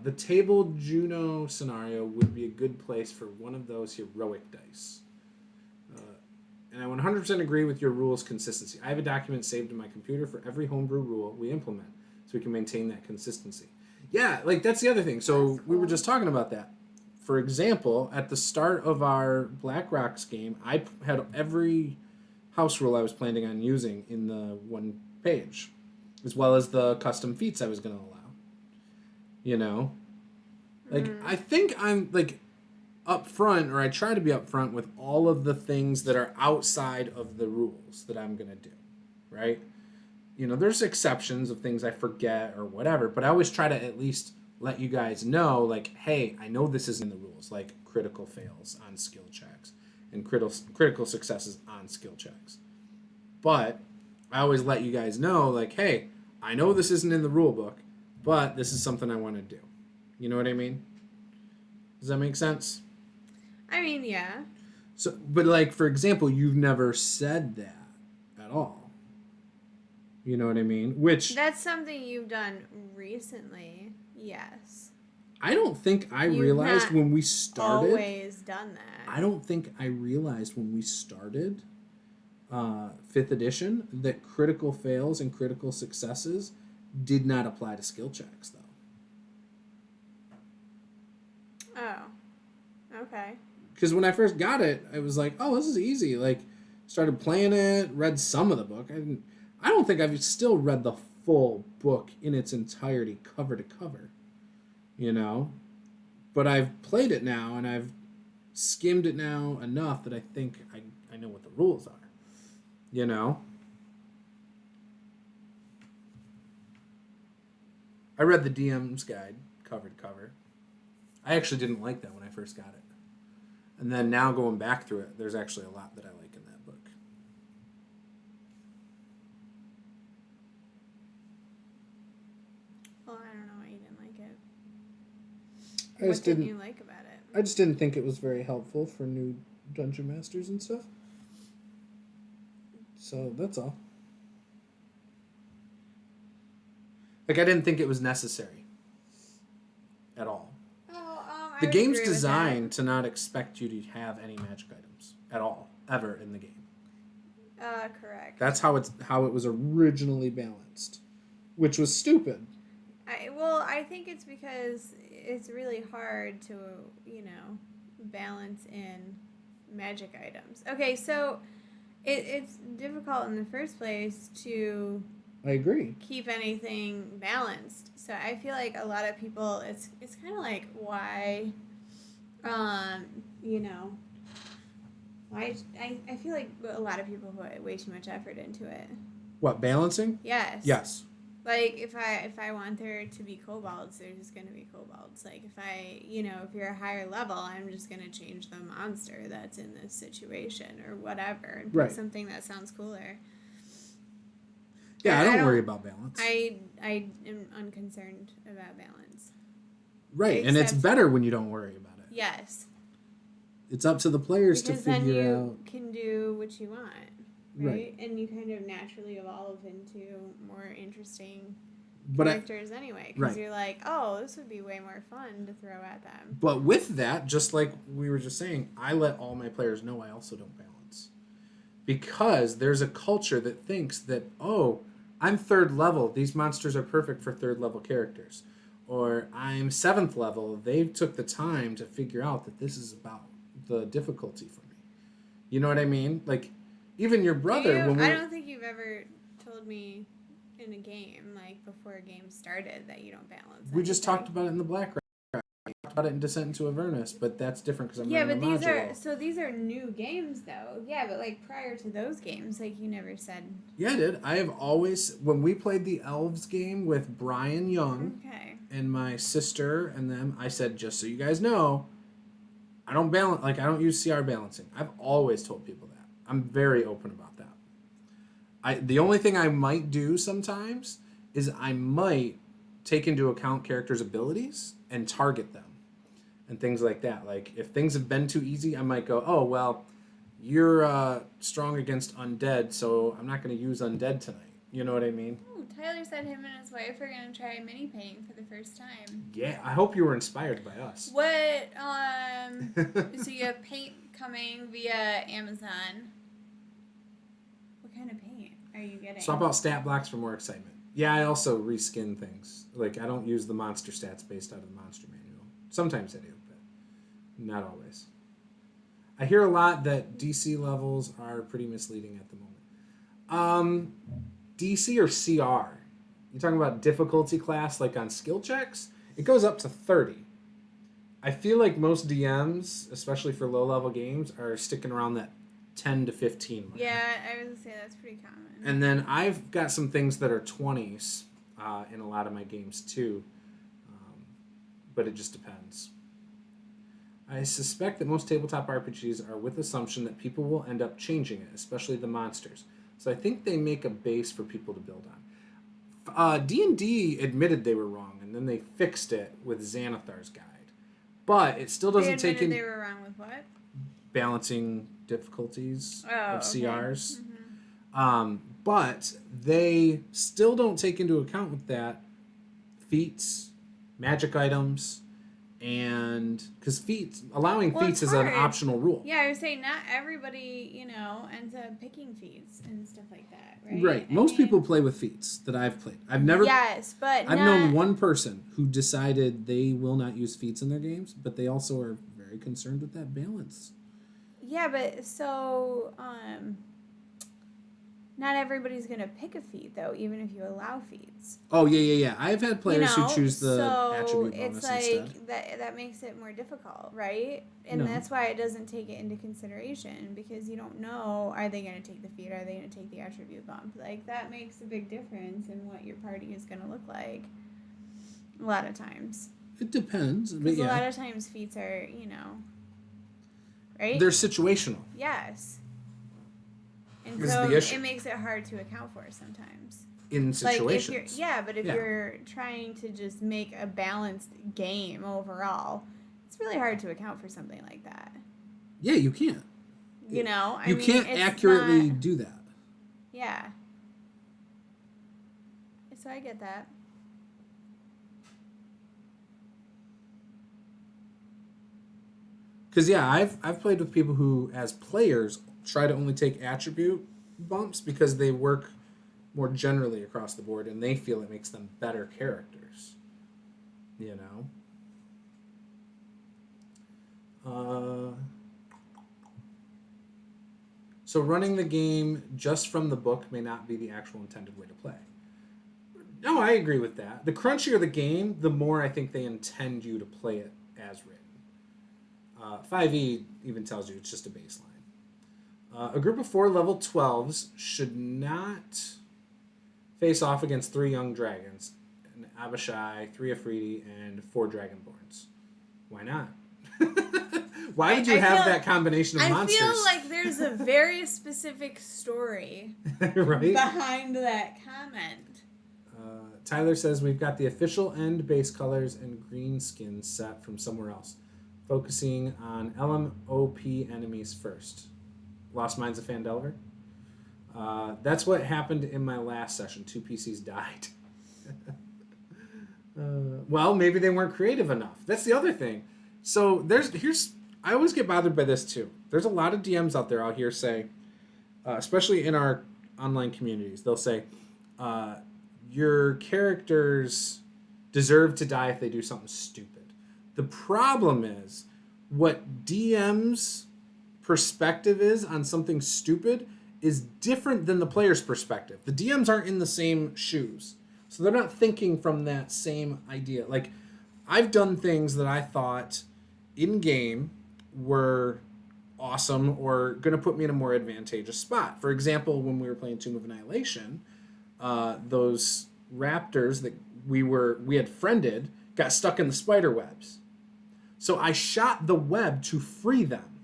The table Juno scenario would be a good place for one of those heroic dice. And I 100% agree with your rules consistency. I have a document saved in my computer for every homebrew rule we implement so we can maintain that consistency. Yeah, that's the other thing. So cool. We were just talking about that. For example, at the start of our Black Rocks game, I had every house rule I was planning on using in the one page, as well as the custom feats I was going to allow. I think I'm upfront, or I try to be upfront with all of the things that are outside of the rules that I'm going to do, right? There's exceptions of things I forget or whatever, but I always try to at least let you guys know, hey, I know this isn't in the rules, like critical fails on skill checks and critical successes on skill checks. But I always let you guys know, hey, I know this isn't in the rule book, but this is something I want to do. You know what I mean? Does that make sense? I mean, yeah. So, but for example, you've never said that at all. You know what I mean? Which that's something you've done recently. Yes. I don't think I realized when we started. Always done that. I don't think I realized when we started 5th edition that critical fails and critical successes did not apply to skill checks, though. Oh. Okay. Because when I first got it, I was like, oh, this is easy. Started playing it, read some of the book. I don't think I've still read the full book in its entirety, cover to cover. But I've played it now, and I've skimmed it now enough that I think I know what the rules are. I read the DM's guide cover to cover. I actually didn't like that when I first got it. And then now going back through it, there's actually a lot that I like in that book. Well, I don't know why you didn't like it. What didn't you like about it? I just didn't think it was very helpful for new dungeon masters and stuff. So that's all. I didn't think it was necessary at all. The game's designed to not expect you to have any magic items at all, ever in the game. Correct. That's how it was originally balanced, which was stupid. I think it's because it's really hard to, balance in magic items. Okay, so it's difficult in the first place to... I agree. Keep anything balanced. So I feel like a lot of people, it's kind of like why, why I feel like a lot of people put way too much effort into it. What, balancing? Yes. Yes. If I want there to be kobolds, there's just going to be kobolds. If you're a higher level, I'm just going to change the monster that's in this situation or whatever and put something that sounds cooler. Yeah, I don't worry about balance. I am unconcerned about balance. Right, and it's better when you don't worry about it. Yes. It's up to the players to figure out. Because then you can do what you want, right? And you kind of naturally evolve into more interesting characters anyway. Because you're like, oh, this would be way more fun to throw at them. But with that, just like we were just saying, I let all my players know I also don't balance. Because there's a culture that thinks that, oh, I'm 3rd level. These monsters are perfect for 3rd level characters. Or I'm 7th level. They took the time to figure out that this is about the difficulty for me. You know what I mean? Even your brother. I don't think you've ever told me in a game, like before a game started, that you don't balance. We just talked about it in the Black Rack. We talked about it in Descent into Avernus, but that's different because I'm running a module. These are new games though. Yeah, but like prior to those games, like you never said. Yeah, I did. I have always, when we played the Elves game with Brian Young and my sister and them, I said, just so you guys know, I don't balance, like I don't use CR balancing. I've always told people that. I'm very open about that. The only thing I might do sometimes is I might take into account characters' abilities and target them and things like that. Like if things have been too easy, I might go, oh, well, you're strong against undead, so I'm not going to use undead tonight. You know what I mean? Oh, Tyler said him and his wife are going to try mini painting for the first time. Yeah, I hope you were inspired by us. What, so you have paint coming via Amazon. What kind of paint are you getting? Swap out stat blocks for more excitement. Yeah, I also reskin things. Like, I don't use the monster stats based out of the monster manual. Sometimes I do, but not always. I hear a lot that DC levels are pretty misleading at the moment. DC or CR? You talking about difficulty class, like on skill checks? It goes up to 30. I feel like most DMs, especially for low-level games, are sticking around that 10 to 15 mark. Yeah, I was going to say that's pretty common. And then I've got some things that are 20s in a lot of my games too. But it just depends. I suspect that most tabletop RPGs are with the assumption that people will end up changing it, especially the monsters. So I think they make a base for people to build on. D&D admitted they were wrong, and then they fixed it with Xanathar's Guide. But it still doesn't take in... They were wrong with what? Balancing difficulties of CRs. Mm-hmm. But they still don't take into account with that feats, magic items, and because allowing feats is an optional rule. Yeah, I would say not everybody, ends up picking feats and stuff like that, right? Right. Most people play with feats that I've played. I've never. Yes, but I've known one person who decided they will not use feats in their games, but they also are very concerned with that balance. Yeah, but so not everybody's going to pick a feat, though, even if you allow feats. Oh, yeah. I've had players who choose the attribute bonus it's like instead. that makes it more difficult, right? And that's why it doesn't take it into consideration, because you don't know, are they going to take the feat, are they going to take the attribute bump? Like, that makes a big difference in what your party is going to look like a lot of times. It depends. Because a lot of times feats are, right? They're situational. Yes. And is so the issue. It makes it hard to account for sometimes. In situations. Like if you're trying to just make a balanced game overall, it's really hard to account for something like that. Yeah, you can't. You can't accurately do that. Yeah. So I get that. Because I've played with people who, as players, try to only take attribute bumps because they work more generally across the board, and they feel it makes them better characters. So running the game just from the book may not be the actual intended way to play. No, I agree with that. The crunchier the game, the more I think they intend you to play it as written. 5e even tells you it's just a baseline. A group of 4 level 12s should not face off against 3 young dragons, an Abishai, 3 Afridi, and 4 dragonborns. Why not? Why would you have that combination of monsters? I feel like there's a very specific story right? behind that comment. Tyler says we've got the official end base colors and green skin set from somewhere else, focusing on LMOP enemies first. Lost Minds of Phandelver. That's what happened in my last session. 2 PCs died. Well, maybe they weren't creative enough. That's the other thing. So I always get bothered by this too. There's a lot of DMs out there I'll hear say, especially in our online communities, they'll say, your characters deserve to die if they do something stupid. The problem is what DM's perspective is on something stupid is different than the player's perspective. The DMs aren't in the same shoes. So they're not thinking from that same idea. Like, I've done things that I thought in-game were awesome or going to put me in a more advantageous spot. For example, when we were playing Tomb of Annihilation, those raptors that we had friended got stuck in the spider webs. So I shot the web to free them,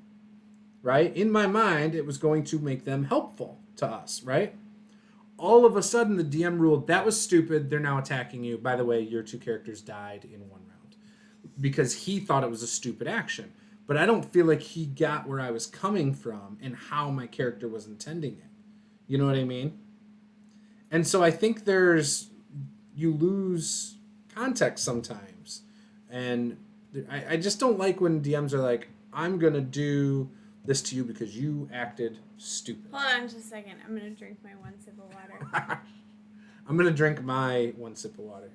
right? In my mind, it was going to make them helpful to us, right? All of a sudden, the DM ruled, that was stupid, they're now attacking you. By the way, your 2 characters died in 1 round. Because he thought it was a stupid action. But I don't feel like he got where I was coming from and how my character was intending it. You know what I mean? And so I think you lose context sometimes. And I just don't like when DMs are like, I'm going to do this to you because you acted stupid. Hold on just a second. I'm going to drink my 1 sip of water. I'm going to drink my 1 sip of water.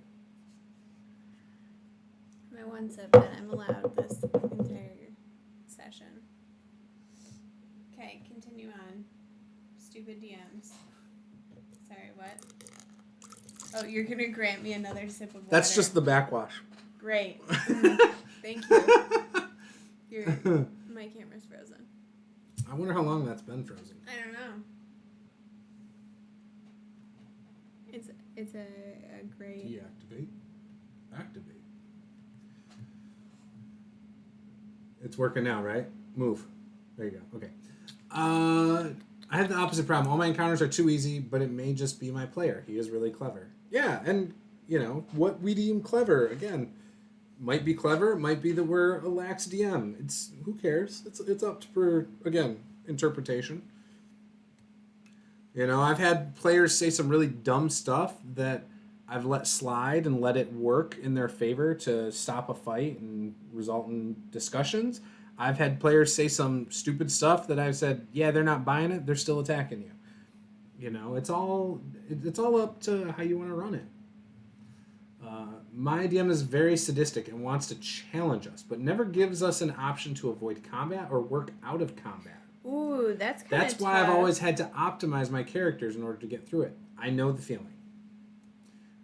My 1 sip, and I'm allowed this entire session. Okay, continue on. Stupid DMs. Sorry, what? Oh, you're going to grant me another sip of water. That's just the backwash. Great. Thank you. My camera's frozen. I wonder how long that's been frozen. I don't know. It's a great... Deactivate. Activate. It's working now, right? Move. There you go. Okay. I have the opposite problem. All my encounters are too easy, but it may just be my player. He is really clever. Yeah, and, what we deem clever, again, might be clever, might be that we're a lax DM. Who cares? It's up to, again, interpretation. I've had players say some really dumb stuff that I've let slide and let it work in their favor to stop a fight and result in discussions. I've had players say some stupid stuff that I've said, yeah, they're not buying it, they're still attacking you. It's all up to how you want to run it. My DM is very sadistic and wants to challenge us, but never gives us an option to avoid combat or work out of combat. Ooh, that's kind of That's why I've always had to optimize my characters in order to get through it. I know the feeling.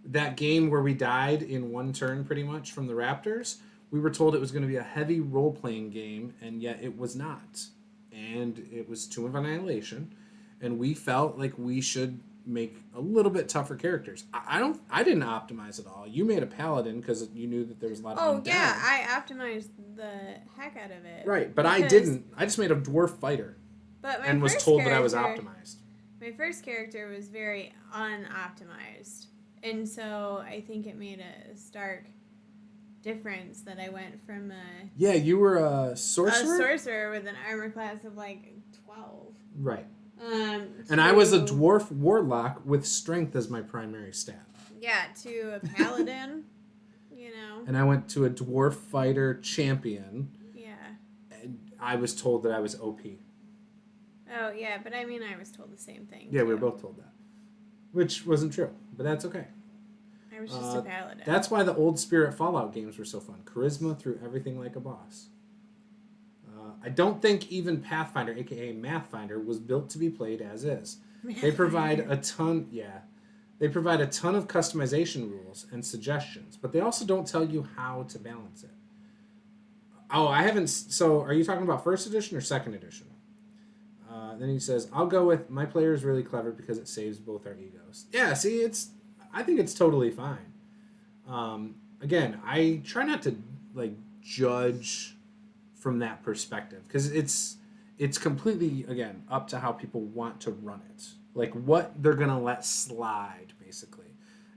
That game where we died in 1 turn pretty much from the Raptors, we were told it was going to be a heavy role-playing game, and yet it was not. And it was Tomb of Annihilation, and we felt like we should make a little bit tougher characters. I didn't optimize it all. You made a paladin because you knew that there was a lot of undead. Yeah, I optimized the heck out of it. Right, but I didn't. I just made a dwarf fighter. But and was told that I was optimized. My first character was very unoptimized. And so I think it made a stark difference that I went from a... Yeah, you were a sorcerer? A sorcerer with an armor class of 12. Right. And I was a dwarf warlock with strength as my primary stat. Yeah, to a paladin, And I went to a dwarf fighter champion. Yeah. And I was told that I was OP. Oh, yeah, but I was told the same thing. Yeah, we were both told that. Which wasn't true, but that's okay. I was just a paladin. That's why the old Spirit Fallout games were so fun. Charisma through everything like a boss. I don't think even Pathfinder, aka Mathfinder, was built to be played as is. They provide a ton, They provide a ton of customization rules and suggestions, but they also don't tell you how to balance it. Oh, I haven't. So, are you talking about first edition or second edition? Then he says, "I'll go with my player is really clever because it saves both our egos." Yeah, see, I think it's totally fine. Again, I try not to judge from that perspective because it's completely again up to how people want to run it, what they're gonna let slide basically,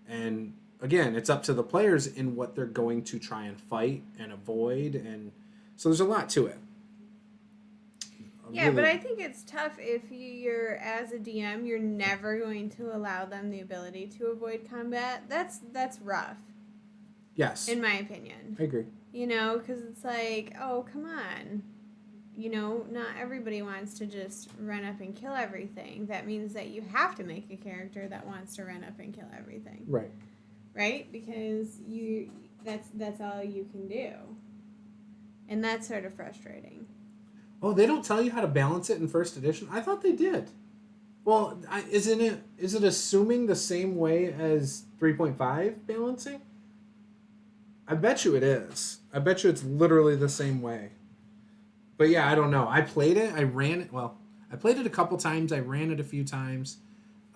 and again, it's up to the players in what they're going to try and fight and avoid, and so there's a lot to it. Yeah, but I think it's tough if you're, as a DM, you're never going to allow them the ability to avoid combat. That's rough. Yes. In my opinion. I agree. Because it's oh, come on. Not everybody wants to just run up and kill everything. That means that you have to make a character that wants to run up and kill everything. Right. Right? Because that's all you can do. And that's sort of frustrating. Oh, they don't tell you how to balance it in first edition? I thought they did. Well, is it assuming the same way as 3.5 balancing? I bet you it is. I bet you it's literally the same way. But yeah, I don't know. I played it. I ran it. Well, I played it a couple times. I ran it a few times.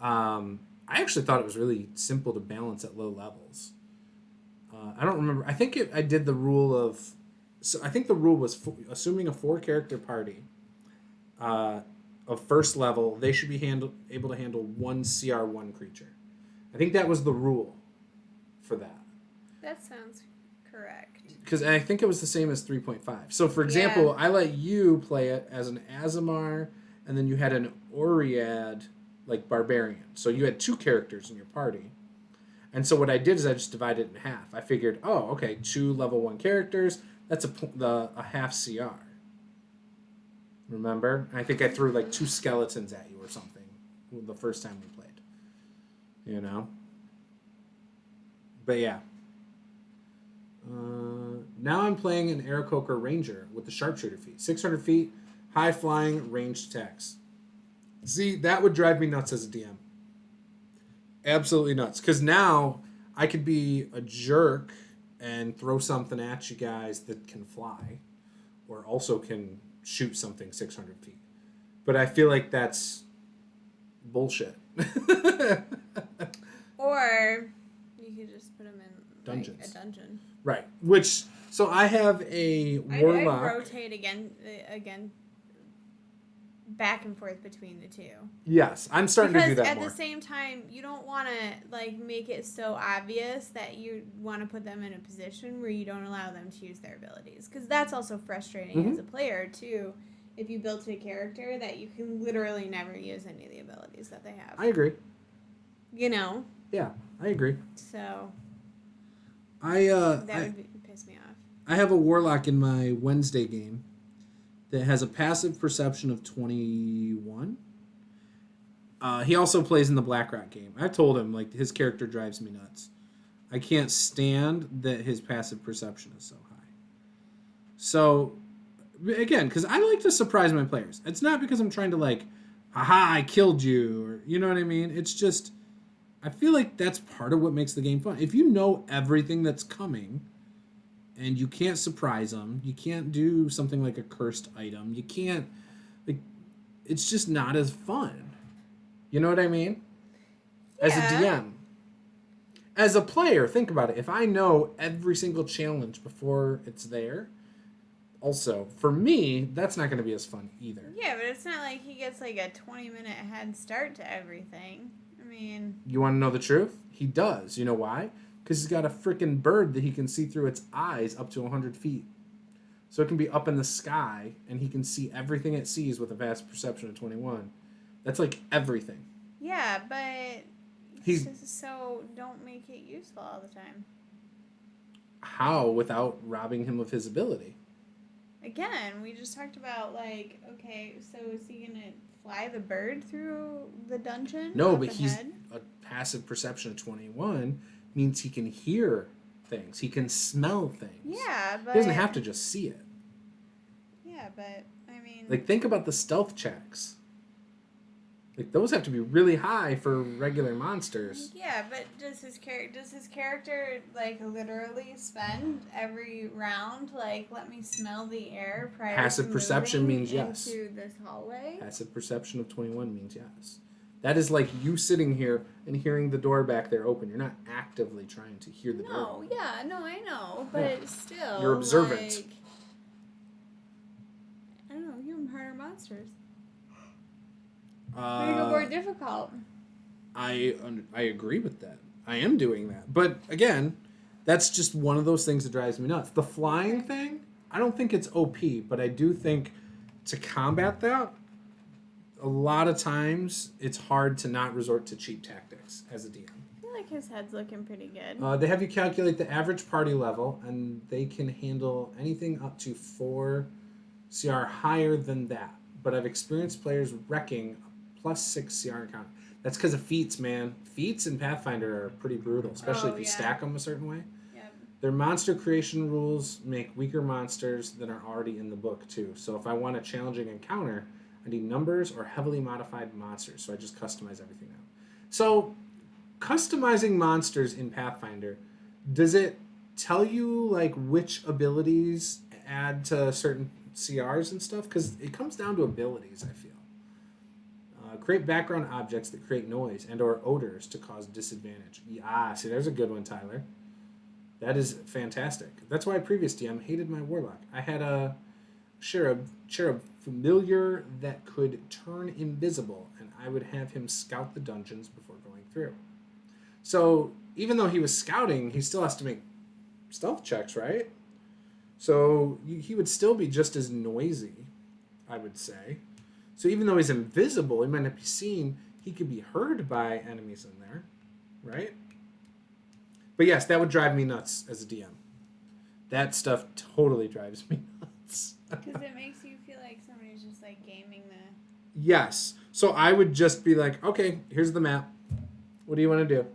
I actually thought it was really simple to balance at low levels. I don't remember. I think I did the rule of. So I think the rule was assuming a 4-character party of first level, they should be able to handle 1 CR1 creature. I think that was the rule for that. That sounds correct. Because I think it was the same as 3.5. So, for example, I let you play it as an Azamar, and then you had an Oread, like, barbarian. So you had 2 characters in your party. And so what I did is I just divided it in half. I figured, 2 level 1 characters, that's a half CR. Remember? I think I threw, like, 2 skeletons at you or something the first time we played. You know? But yeah. Now I'm playing an Aarakocra Ranger with the Sharpshooter feat. 600 feet, high flying, ranged attacks. See, that would drive me nuts as a DM. Absolutely nuts. Because now I could be a jerk and throw something at you guys that can fly, or also can shoot something 600 feet. But I feel like that's bullshit. Or you could just put them in Dungeons. Like, a dungeon. Right. Which, so I have a warlock. I rotate again, back and forth between the two. Yes, I'm starting to do that more. Because at the same time, you don't want to like make it so obvious that you want to put them in a position where you don't allow them to use their abilities. Because that's also frustrating as a player too. If you build a character that you can literally never use any of the abilities that they have. I agree. You know. Yeah, I agree. So. That would piss me off. I have a warlock in my Wednesday game that has a passive perception of 21. He also plays in the Blackrock game. I told him, like, his character drives me nuts. I can't stand that his passive perception is so high. So, again, because I like to surprise my players. It's not because I'm trying to, like, haha, I killed you, or, you know what I mean? It's just, I feel like that's part of what makes the game fun. If you know everything that's coming, and you can't surprise them, you can't do something like a cursed item, you can't, like, it's just not as fun. You know what I mean? As a DM. As a player, think about it. If I know every single challenge before it's there, also, for me, that's not going to be as fun either. Yeah, but it's not like he gets like a 20-minute head start to everything. I mean... You want to know the truth? He does. You know why? Because he's got a freaking bird that he can see through its eyes up to 100 feet. So it can be up in the sky, and he can see everything it sees with a vast perception of 21. That's like everything. Yeah, but... So don't make it useful all the time. How without robbing him of his ability? Again, we just talked about, like, okay, so is he going to fly the bird through the dungeon? No, but he's a passive perception of 21 means he can hear things. He can smell things. Yeah, but... He doesn't have to just see it. Yeah, but, I mean... Like, think about the stealth checks. Like, those have to be really high for regular monsters. Yeah, but does his character, like, literally spend every round, like, let me smell the air prior Passive to perception means yes. into this hallway? Passive perception of 21 means yes. That is like you sitting here and hearing the door back there open. You're not actively trying to hear the door. No, yeah, no, I know, but still... You're observant. Like, I don't know, give him harder monsters. Make it more difficult. I agree with that. I am doing that. But again, that's just one of those things that drives me nuts. The flying thing, I don't think it's OP, but I do think to combat that, a lot of times it's hard to not resort to cheap tactics as a DM. I feel like his head's looking pretty good. They have you calculate the average party level, and they can handle anything up to 4 CR higher than that. But I've experienced players wrecking +6 CR encounter. That's because of feats, man. Feats in Pathfinder are pretty brutal, especially if you stack them a certain way. Yep. Their monster creation rules make weaker monsters than are already in the book, too. So if I want a challenging encounter, I need numbers or heavily modified monsters. So I just customize everything now. So customizing monsters in Pathfinder, does it tell you like which abilities add to certain CRs and stuff? Because it comes down to abilities, I feel. Create background objects that create noise and or odors to cause disadvantage. Yeah, see, there's a good one, Tyler. That is fantastic. That's why previous DM hated my warlock. I had a cherub familiar that could turn invisible, and I would have him scout the dungeons before going through. So even though he was scouting, he still has to make stealth checks, right? So he would still be just as noisy, I would say. So even though he's invisible, he might not be seen. He could be heard by enemies in there, right? But yes, that would drive me nuts as a DM. That stuff totally drives me nuts. Because it makes you feel like somebody's just like gaming the. Yes. So I would just be like, okay, here's the map. What do you want to do?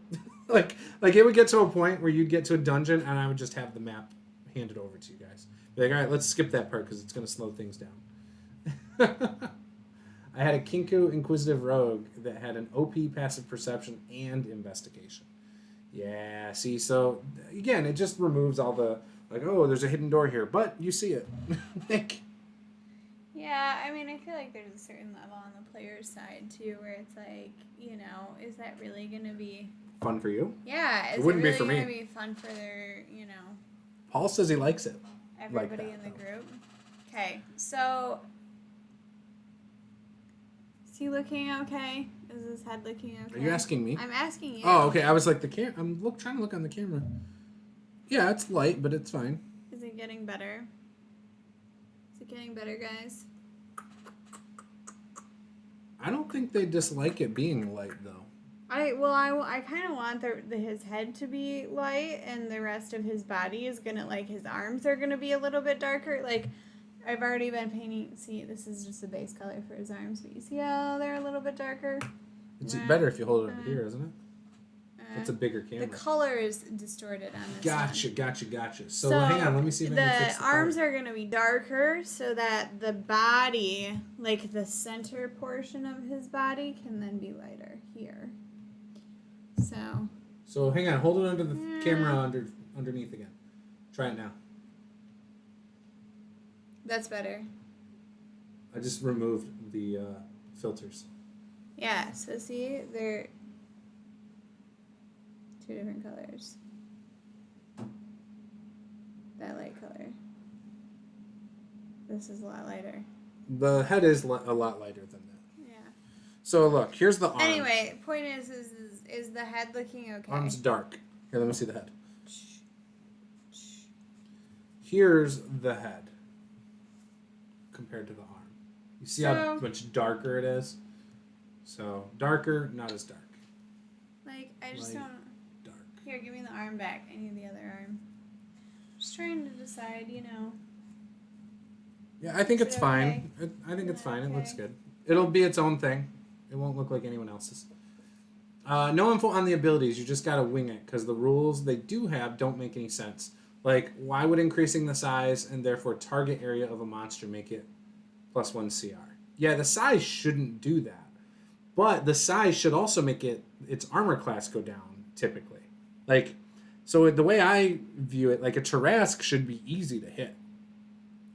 like it would get to a point where you'd get to a dungeon and I would just have the map handed over to you guys. Be like, all right, let's skip that part because it's going to slow things down. I had a Kinku Inquisitive Rogue that had an OP passive perception and investigation. Yeah, see, so again, it just removes all the, like, oh, there's a hidden door here, but you see it. Like, yeah, I mean, I feel like there's a certain level on the player's side, too, where it's like, you know, is that really going to be... fun for you? Yeah, It wouldn't really be for me. going to be fun for their, you know... Paul says he likes it. Everybody like that, in the though. group? Okay, so... Is he looking okay? Is his head looking okay? Are you asking me? I'm asking you. Oh, okay. I was like, I'm trying to look on the camera. Yeah, it's light, but it's fine. Is it getting better? Is it getting better, guys? I don't think they dislike it being light, though. I kind of want his head to be light, and the rest of his body is gonna, like, his arms are gonna be a little bit darker. Like, I've already been painting. See, this is just a base color for his arms, but you see how they're a little bit darker. It's better if you hold it over here, isn't it? It's a bigger camera. The color is distorted on this Gotcha. So hang on, let me see if I can fix the the arms color. are going to be darker so that the body, like the center portion of his body, can then be lighter here. So hang on, hold it under the camera underneath again. Try it now. That's better. I just removed the filters. Yeah, so see, they're two different colors. That light color. This is a lot lighter. The head is a lot lighter than that. Yeah. So look, here's the arm. Anyway, point is the head looking okay? Arm's dark. Here, let me see the head. Here's the head compared to the arm. You see how much darker it is? So, darker, not as dark. Like, I just Light, don't... dark. Here, give me the arm back. I need the other arm. Just trying to decide, you know. Yeah, I think it's it fine. I think it's fine. It looks good. It'll be its own thing. It won't look like anyone else's. No info on the abilities. You just gotta wing it, because the rules they do have don't make any sense. Like, why would increasing the size and therefore target area of a monster make it +1 CR? Yeah, the size shouldn't do that. But the size should also make its armor class go down, typically. Like, so the way I view it, like a Tarrasque should be easy to hit.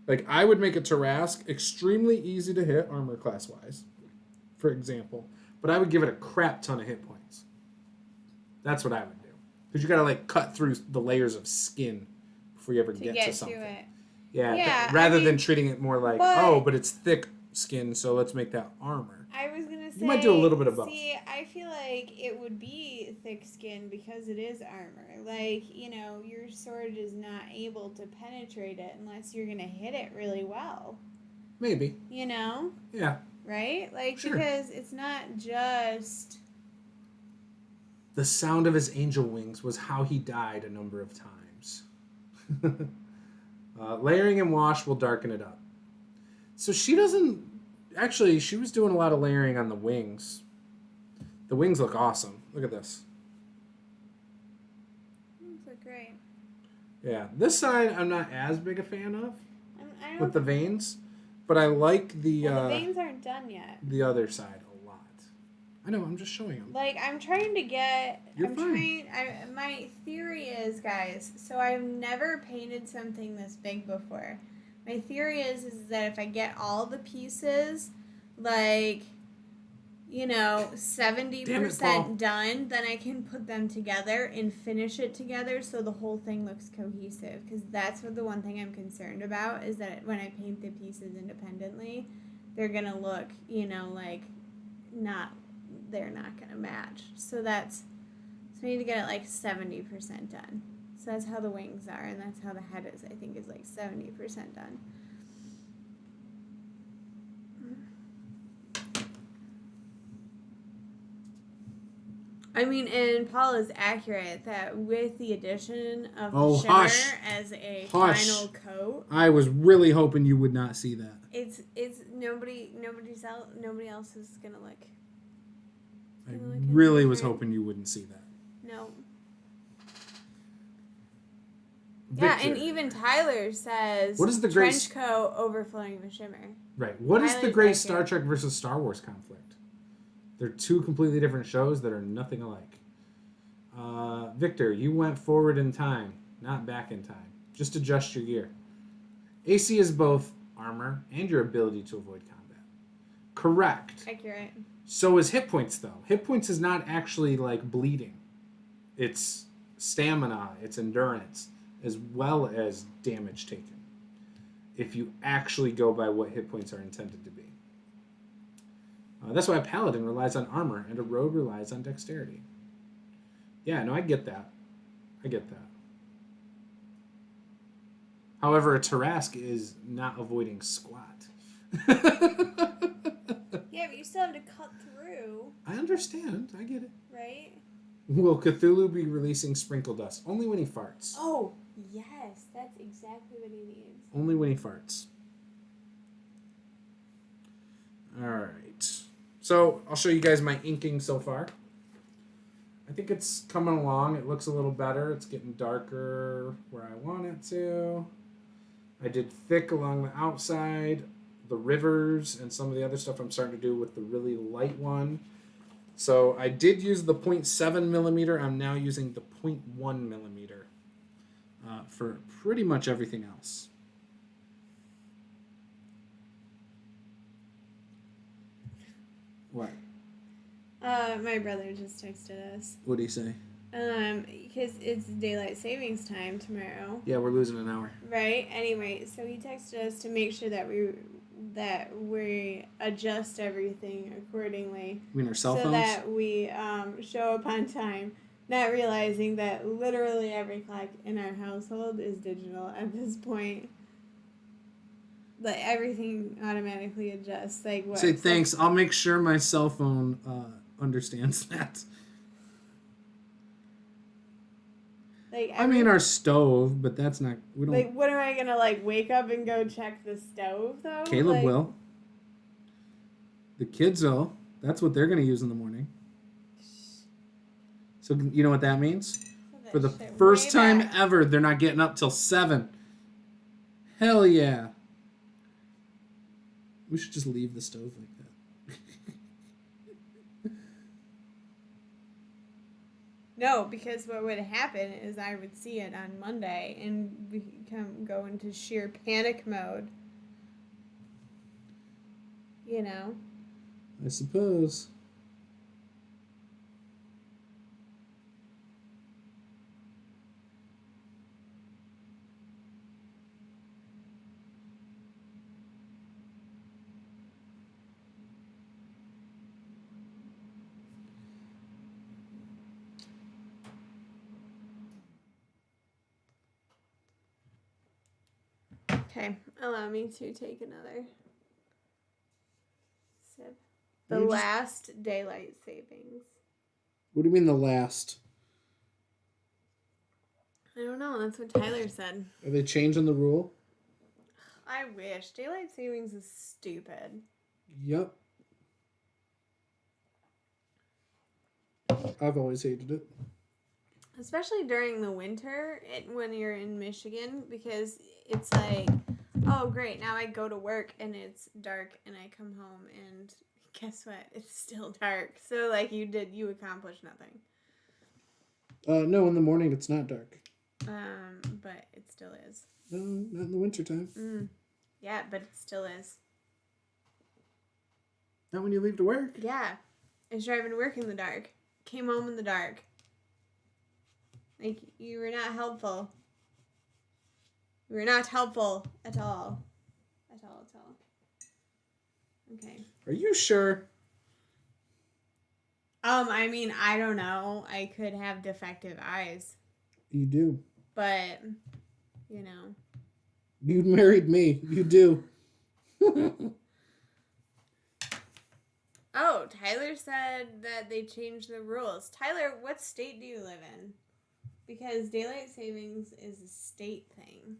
Like, I would make a Tarrasque extremely easy to hit armor class-wise, for example. But I would give it a crap ton of hit points. That's what I would do. Because you gotta, like, cut through the layers of skin before you ever get to something. To it. Yeah, rather than treating it more like, but it's thick skin, so let's make that armor. I was gonna say You might do a little bit of both. See, I feel like it would be thick skin because it is armor. Like, you know, your sword is not able to penetrate it unless you're gonna hit it really well. Maybe. You know? Yeah. Right? Like, sure. Because it's not just... The sound of his angel wings was how he died a number of times. Layering and wash will darken it up. So she doesn't... Actually, she was doing a lot of layering on the wings. The wings look awesome. Look at this. Those look great. Yeah. This side, I'm not as big a fan of with the veins. But I like the veins aren't done yet. The other side a lot. I know, I'm just showing them. Like, I'm trying to get... You're fine. My theory is, guys, so I've never painted something this big before. My theory is that if I get all the pieces, like, 70% done, then I can put them together and finish it together so the whole thing looks cohesive. Because that's what the one thing I'm concerned about is that when I paint the pieces independently, they're going to look, they're not going to match. So I need to get it like 70% done. So that's how the wings are, and that's how the head is, I think, is like 70% done. I mean, and Paul is accurate that with the addition of the shimmer as a final coat. I was really hoping you would not see that. It's nobody else is gonna look. I really was hoping you wouldn't see that. No. Victor. Yeah, and even Tyler says what is the trench coat overflowing with shimmer. Right. What is the great Star Trek versus Star Wars conflict? They're two completely different shows that are nothing alike. Victor, you went forward in time, not back in time. Just adjust your gear. AC is both armor and your ability to avoid combat. Correct. Accurate. So is hit points, though. Hit points is not actually like bleeding. It's stamina, it's endurance, as well as damage taken. If you actually go by what hit points are intended to be. That's why a paladin relies on armor and a rogue relies on dexterity. Yeah, no, I get that. However, a Tarrasque is not avoiding squat. Yeah, but you still have to cut through. I understand. I get it. Right? Will Cthulhu be releasing sprinkle dust? Only when he farts. Oh, yes. That's exactly what he needs. Only when he farts. Alright. So, I'll show you guys my inking so far. I think it's coming along. It looks a little better. It's getting darker where I want it to. I did thick along the outside, the rivers, and some of the other stuff I'm starting to do with the really light one. So I did use the 0.7 millimeter. I'm now using the 0.1 millimeter for pretty much everything else. What? My brother just texted us. What did he say? Because it's daylight savings time tomorrow. Yeah, we're losing an hour. Right. Anyway, so he texted us to make sure that we adjust everything accordingly. You mean our cell phones? So that we show up on time, not realizing that literally every clock in our household is digital at this point. Like everything automatically adjusts. Like what? Say thanks. I'll make sure my cell phone understands that. Like I mean our stove, but that's not. We don't. Like, what am I gonna wake up and go check the stove though? Caleb will. The kids will. That's what they're gonna use in the morning. So you know what that means? For the first time ever, they're not getting up till 7. Hell yeah. We should just leave the stove like that. No, because what would happen is I would see it on Monday and go into sheer panic mode. You know? I suppose. Okay, allow me to take another sip. The last daylight savings. What do you mean the last? I don't know. That's what Tyler said. Are they changing the rule? I wish. Daylight savings is stupid. Yep. I've always hated it. Especially during the winter when you're in Michigan, because it's like oh, great, now I go to work and it's dark and I come home and guess what? It's still dark. So, like, you accomplished nothing. No, in the morning it's not dark. But it still is. No, not in the wintertime. Yeah, but it still is. Not when you leave to work. Yeah. I was driving to work in the dark. Came home in the dark. Like, you were not helpful. You were not helpful at all. At all. Okay. Are you sure? I mean, I don't know. I could have defective eyes. You do. But, you know. You married me. You do. Oh, Tyler said that they changed the rules. Tyler, what state do you live in? Because daylight savings is a state thing.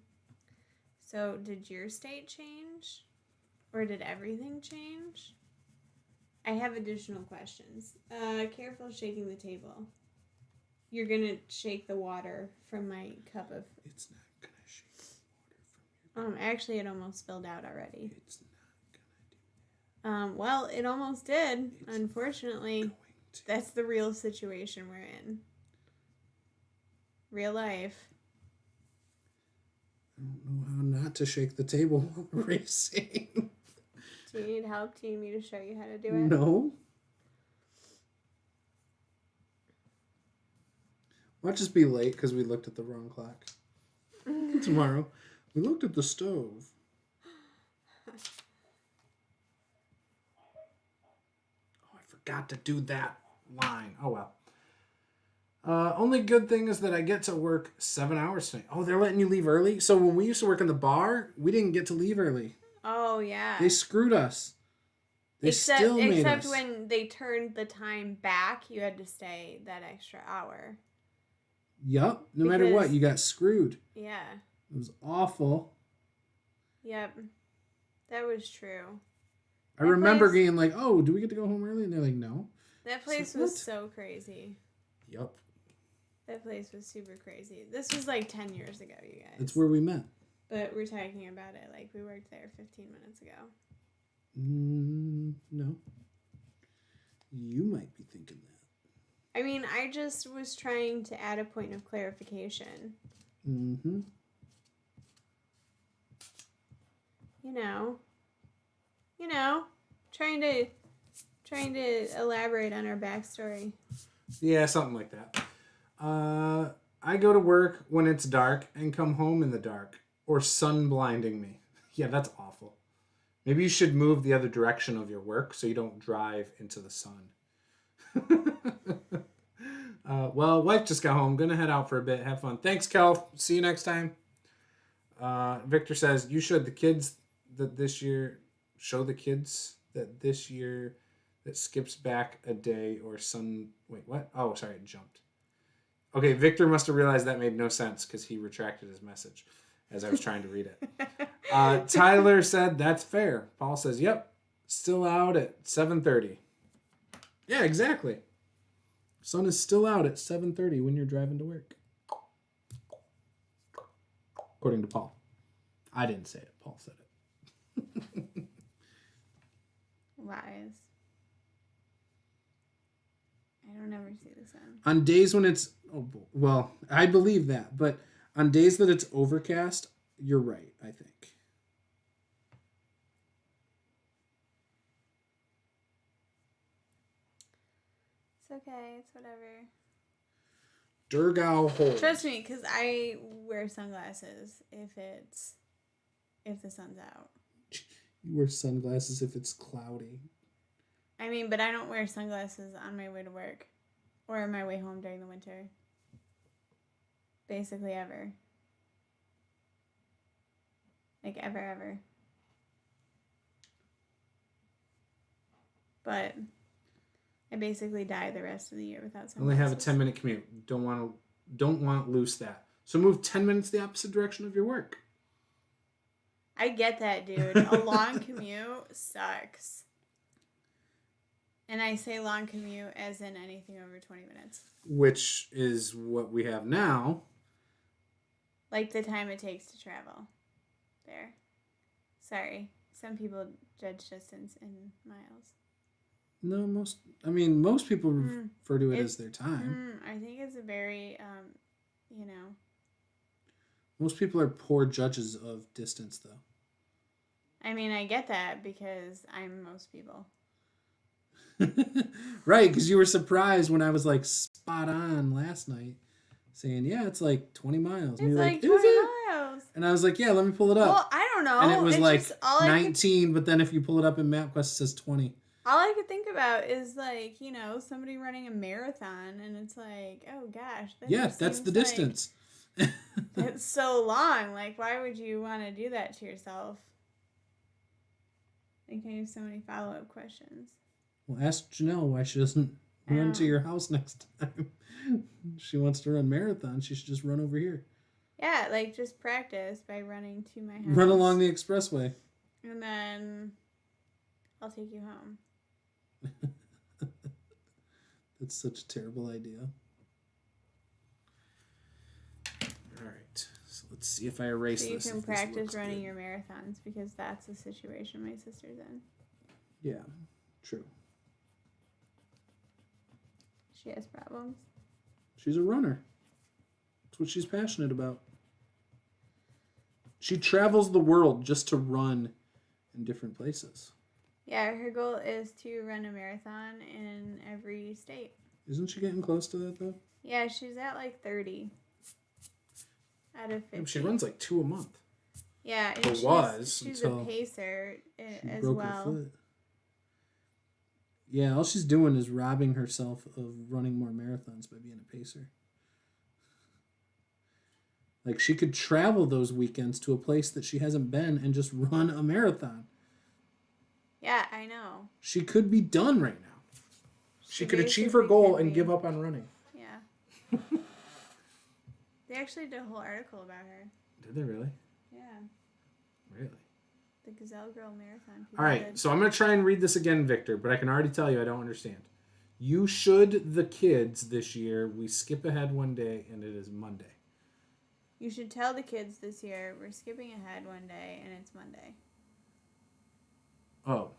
So, did your state change? Or did everything change? I have additional questions. Careful shaking the table. You're gonna shake the water from my cup of... It's not gonna shake the water from your... Actually, it almost spilled out already. It's not gonna do that. Well, it almost did. It's Unfortunately, that's the real situation we're in. Real life. I don't know how not to shake the table while racing. Do you need help? Do you need me to show you how to do it? No. Might just be late because we looked at the wrong clock. Tomorrow. We looked at the stove. Oh, I forgot to do that line. Oh, well. Only good thing is that I get to work 7 hours tonight. Oh, they're letting you leave early? So when we used to work in the bar, we didn't get to leave early. Oh, yeah. They screwed us. They still made us. Except when they turned the time back, you had to stay that extra hour. Yup. No matter what, you got screwed. Yeah. It was awful. Yep. That was true. I remember being like, oh, do we get to go home early? And they're like, no. That place was so crazy. Yup. That place was super crazy. This was like 10 years ago, you guys. That's where we met. But we're talking about it like we worked there 15 minutes ago. No. You might be thinking that. I mean, I just was trying to add a point of clarification. Mm-hmm. You know, trying to elaborate on our backstory. Yeah, something like that. I go to work when it's dark and come home in the dark. Or sun blinding me. Yeah, that's awful. Maybe you should move the other direction of your work so you don't drive into the sun. Well, wife just got home. Gonna head out for a bit. Have fun. Thanks, Kel. See you next time. Victor says, you showed the kids that this year... Show the kids that this year that skips back a day or sun... Wait, what? Oh, sorry, it jumped. Okay, Victor must have realized that made no sense because he retracted his message as I was trying to read it. Tyler said, that's fair. Paul says, yep, still out at 7:30. Yeah, exactly. Sun is still out at 7:30 when you're driving to work. According to Paul. I didn't say it. Paul said it. Lies. I don't ever see the sun. On days when it's... Oh, well, I believe that. But on days that it's overcast, you're right, I think. It's okay. It's whatever. Durgal Hole. Trust me, because I wear sunglasses if the sun's out. You wear sunglasses if it's cloudy. I mean, but I don't wear sunglasses on my way to work or on my way home during the winter. Basically ever. Like ever. But I basically die the rest of the year without sunglasses. Only have a 10-minute commute. Don't want to lose that. So move 10 minutes the opposite direction of your work. I get that, dude. A long commute sucks. And I say long commute as in anything over 20 minutes. Which is what we have now. Like the time it takes to travel there. Sorry. Some people judge distance in miles. No, most people refer to it as their time. I think it's a very, Most people are poor judges of distance, though. I mean, I get that because I'm most people. Right, because you were surprised when I was like spot on last night, saying, yeah, it's like 20 miles. And It's you're like 20 miles. And I was like, yeah, let me pull it up. Well, I don't know. And it was it's like just 19, but then if you pull it up in MapQuest, it says 20. All I could think about is like, somebody running a marathon, and it's like, oh gosh. That's the distance. It's so long. Like, why would you want to do that to yourself? I think I have so many follow-up questions. Well, ask Janelle why she doesn't run to your house next time. She wants to run marathon. She should just run over here. Yeah, like just practice by running to my house. Run along the expressway. And then I'll take you home. That's such a terrible idea. All right. So let's see if I erase this. So you can practice running your marathons because that's the situation my sister's in. Yeah, true. She has problems. She's a runner. That's what she's passionate about. She travels the world just to run in different places. Yeah, her goal is to run a marathon in every state. Isn't she getting close to that, though? Yeah, she's at like 30 out of 50. She runs like 2 a month. Yeah, and she's a pacer as well. Her foot. Yeah, all she's doing is robbing herself of running more marathons by being a pacer. Like, she could travel those weekends to a place that she hasn't been and just run a marathon. Yeah, I know. She could be done right now. She could achieve her goal and give up on running. Yeah. They actually did a whole article about her. Did they really? Yeah. Really? The Gazelle Girl Marathon. All right, so I'm going to try and read this again, Victor, but I can already tell you I don't understand. You should the kids this year. We skip ahead one day, and it is Monday. You should tell the kids this year we're skipping ahead one day, and it's Monday. Oh.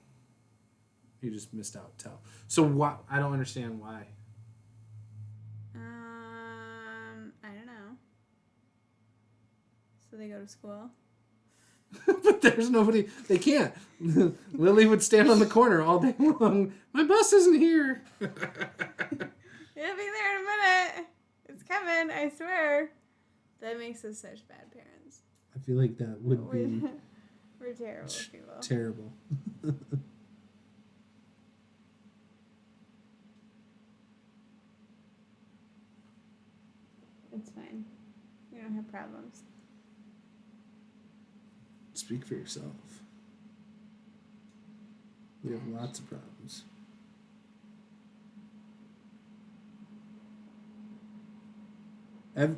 You just missed out. Tell. So why? I don't understand why. I don't know. So they go to school. But there's nobody. They can't. Lily would stand on the corner all day long. My bus isn't here. It'll be there in a minute. It's coming, I swear. That makes us such bad parents. I feel like that would be... We're terrible people. Terrible. It's fine. We don't have problems. Speak for yourself. We have lots of problems.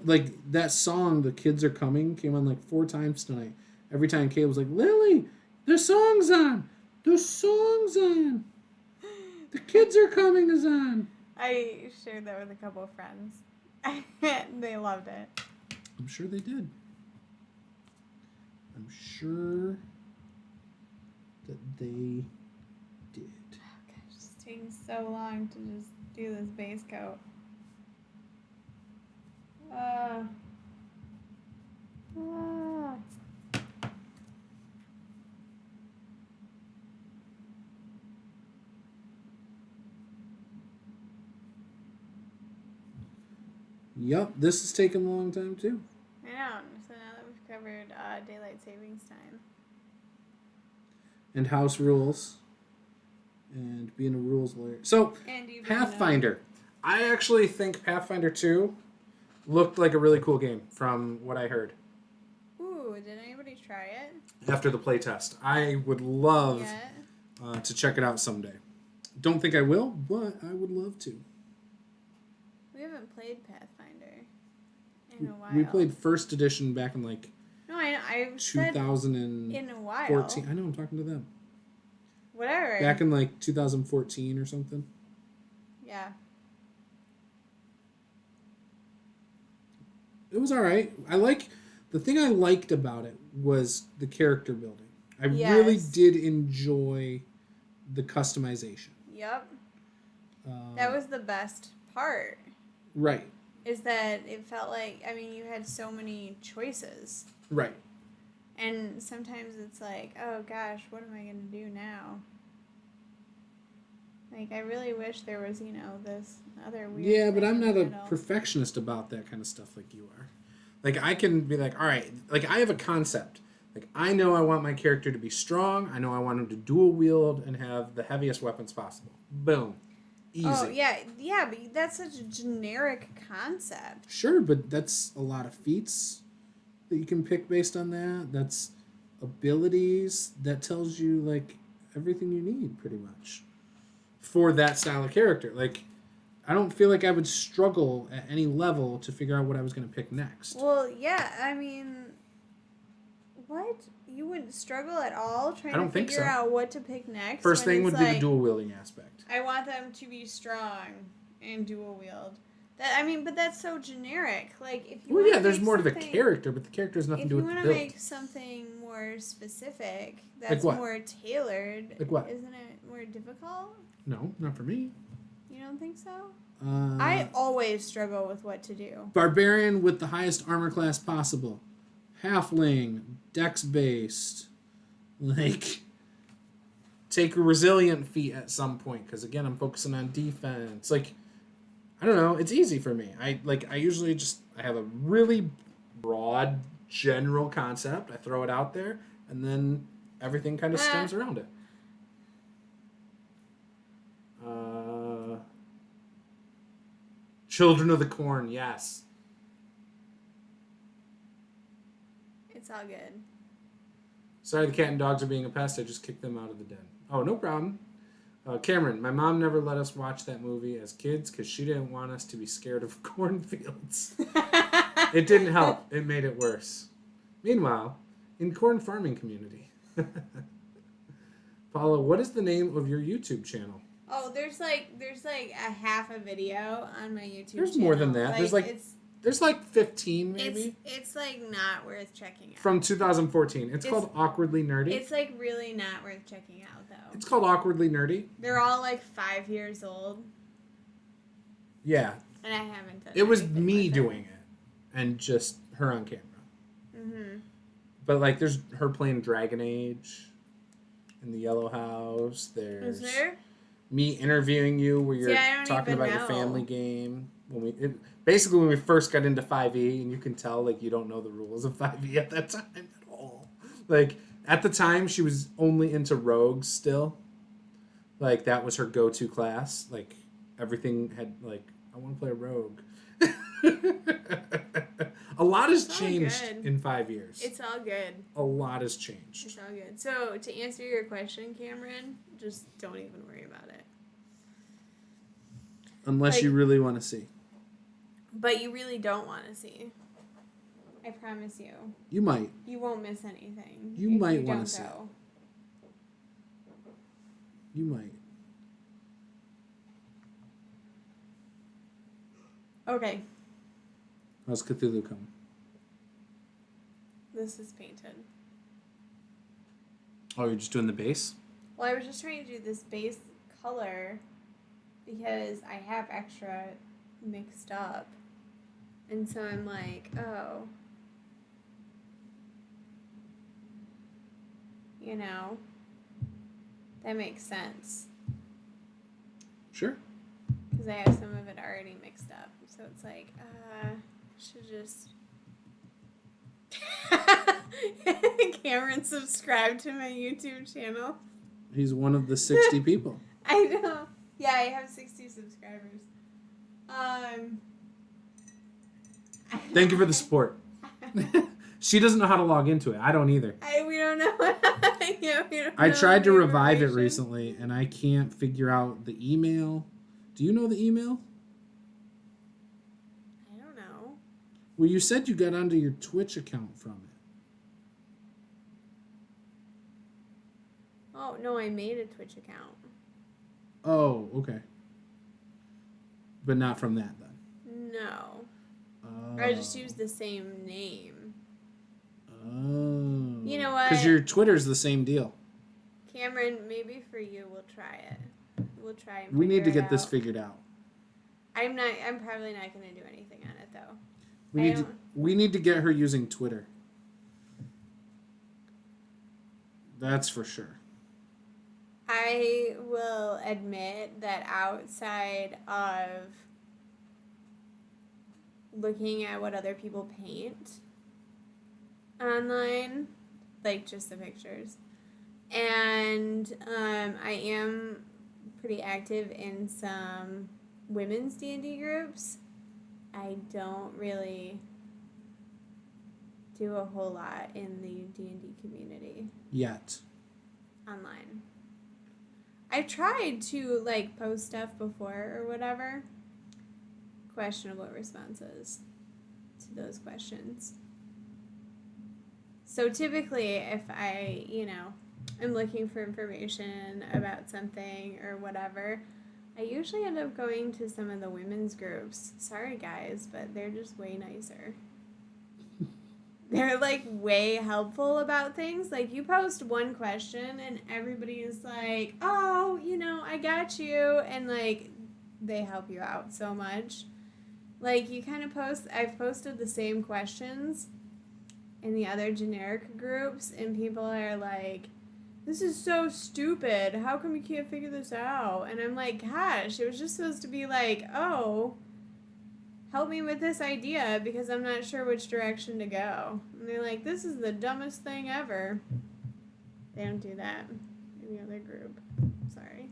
Like, that song, The Kids Are Coming, came on like 4 times tonight. Every time Kate was like, Lily, the song's on. The song's on. The Kids Are Coming is on. I shared that with a couple of friends. They loved it. I'm sure they did. I'm sure that they did. Oh gosh, it's taking so long to just do this base coat. Yep, this is taking a long time too. I know. So now that we've covered daylight savings time. And house rules. And being a rules lawyer. So, Pathfinder. I actually think Pathfinder 2 looked like a really cool game from what I heard. Ooh, did anybody try it? After the playtest. I would love to check it out someday. Don't think I will, but I would love to. We haven't played Pathfinder in a while. We played first edition back in like... No, I've 2014. in a while. I know, I'm talking to them. Whatever. Back in like 2014 or something. Yeah. It was alright. The thing I liked about it was the character building. I really did enjoy the customization. Yep. That was the best part. Right. Is that it felt like, I mean, you had so many choices. Right. And sometimes it's like, oh gosh, what am I going to do now? Like, I really wish there was, this other weird Yeah, but thing I'm in not the a middle. perfectionist about that kind of stuff like you are. Like, I can be like, all right, like, I have a concept. Like, I know I want my character to be strong. I know I want him to dual wield and have the heaviest weapons possible. Boom. Easy. Oh, yeah, but that's such a generic concept. Sure, but that's a lot of feats that you can pick based on that. That's abilities. That tells you, like, everything you need, pretty much, for that style of character. Like, I don't feel like I would struggle at any level to figure out what I was going to pick next. Well, yeah, I mean, what? You wouldn't struggle at all trying to figure out what to pick next? First thing would be the dual wielding aspect. I want them to be strong and dual wield. But that's so generic. Like, if you there's more to the character, but the character has nothing to do with the build. If you want to make something more specific, that's like more tailored. Like what? Isn't it more difficult? No, not for me. You don't think so? I always struggle with what to do. Barbarian with the highest armor class possible. Halfling, dex-based. Like, take a resilient feat at some point, because, again, I'm focusing on defense. Like, I don't know. It's easy for me. I usually I have a really broad, general concept. I throw it out there, and then everything kind of stems around it. Children of the Corn, yes. It's all good. Sorry the cat and dogs are being a pest. I just kicked them out of the den. Oh, no problem. Cameron, my mom never let us watch that movie as kids because she didn't want us to be scared of cornfields. It didn't help. It made it worse. Meanwhile, in corn farming community. Paula, what is the name of your YouTube channel? Oh, there's like a half a video on my YouTube channel. There's more than that. There's like 15 maybe. It's like not worth checking out. From 2014. It's called Awkwardly Nerdy. It's like really not worth checking out though. It's called Awkwardly Nerdy. They're all like 5 years old. Yeah. And I haven't done it. It was me doing it. And just her on camera. Mm-hmm. But like there's her playing Dragon Age in the Yellow House. There's Is there? Me interviewing you where you're talking about your family game. Basically when we first got into 5e, and you can tell like you don't know the rules of 5e at that time at all. Like at the time she was only into rogues still. Like that was her go-to class. Like everything had like I want to play a rogue. A lot has changed in 5 years. It's all good. A lot has changed. It's all good. So to answer your question, Cameron, just don't even worry about it. Unless you really want to see. But you really don't want to see. I promise you. You might. You won't miss anything. You might want to see. You might. Okay. How's Cthulhu coming? This is painted. Oh, you're just doing the base? Well, I was just trying to do this base color because I have extra mixed up. And so I'm like, oh. You know, that makes sense. Sure. Because I have some of it already mixed up. So it's like, should just... Cameron subscribed to my YouTube channel. He's one of the 60 people. I know. Yeah, I have 60 subscribers. Thank you for the support. She doesn't know how to log into it. I don't either. We don't know. I tried to revive it recently, and I can't figure out the email. Do you know the email? I don't know. Well, you said you got onto your Twitch account from it. Oh, no, I made a Twitch account. Oh, okay. But not from that, then? No. Oh. I just used the same name. Oh. You know what? Because your Twitter's the same deal. Cameron, maybe for you, we'll try it. We'll try and We need to figure it get this out. figured out. I'm probably not going to do anything on it, though. We need to get her using Twitter. That's for sure. I will admit that outside of looking at what other people paint online, like just the pictures, and I am pretty active in some women's D&D groups. I don't really do a whole lot in the D&D community Yet. online. I tried to like post stuff before or whatever. Questionable responses to those questions. So typically if I, am looking for information about something or whatever, I usually end up going to some of the women's groups. Sorry guys, but they're just way nicer. They're like way helpful about things. Like you post one question and everybody is like, oh, I got you. And like they help you out so much. Like you kind of I've posted the same questions in the other generic groups and people are like, this is so stupid. How come you can't figure this out? And I'm like, gosh, it was just supposed to be like, oh, help me with this idea because I'm not sure which direction to go. And they're like, this is the dumbest thing ever. They don't do that in the other group. Sorry.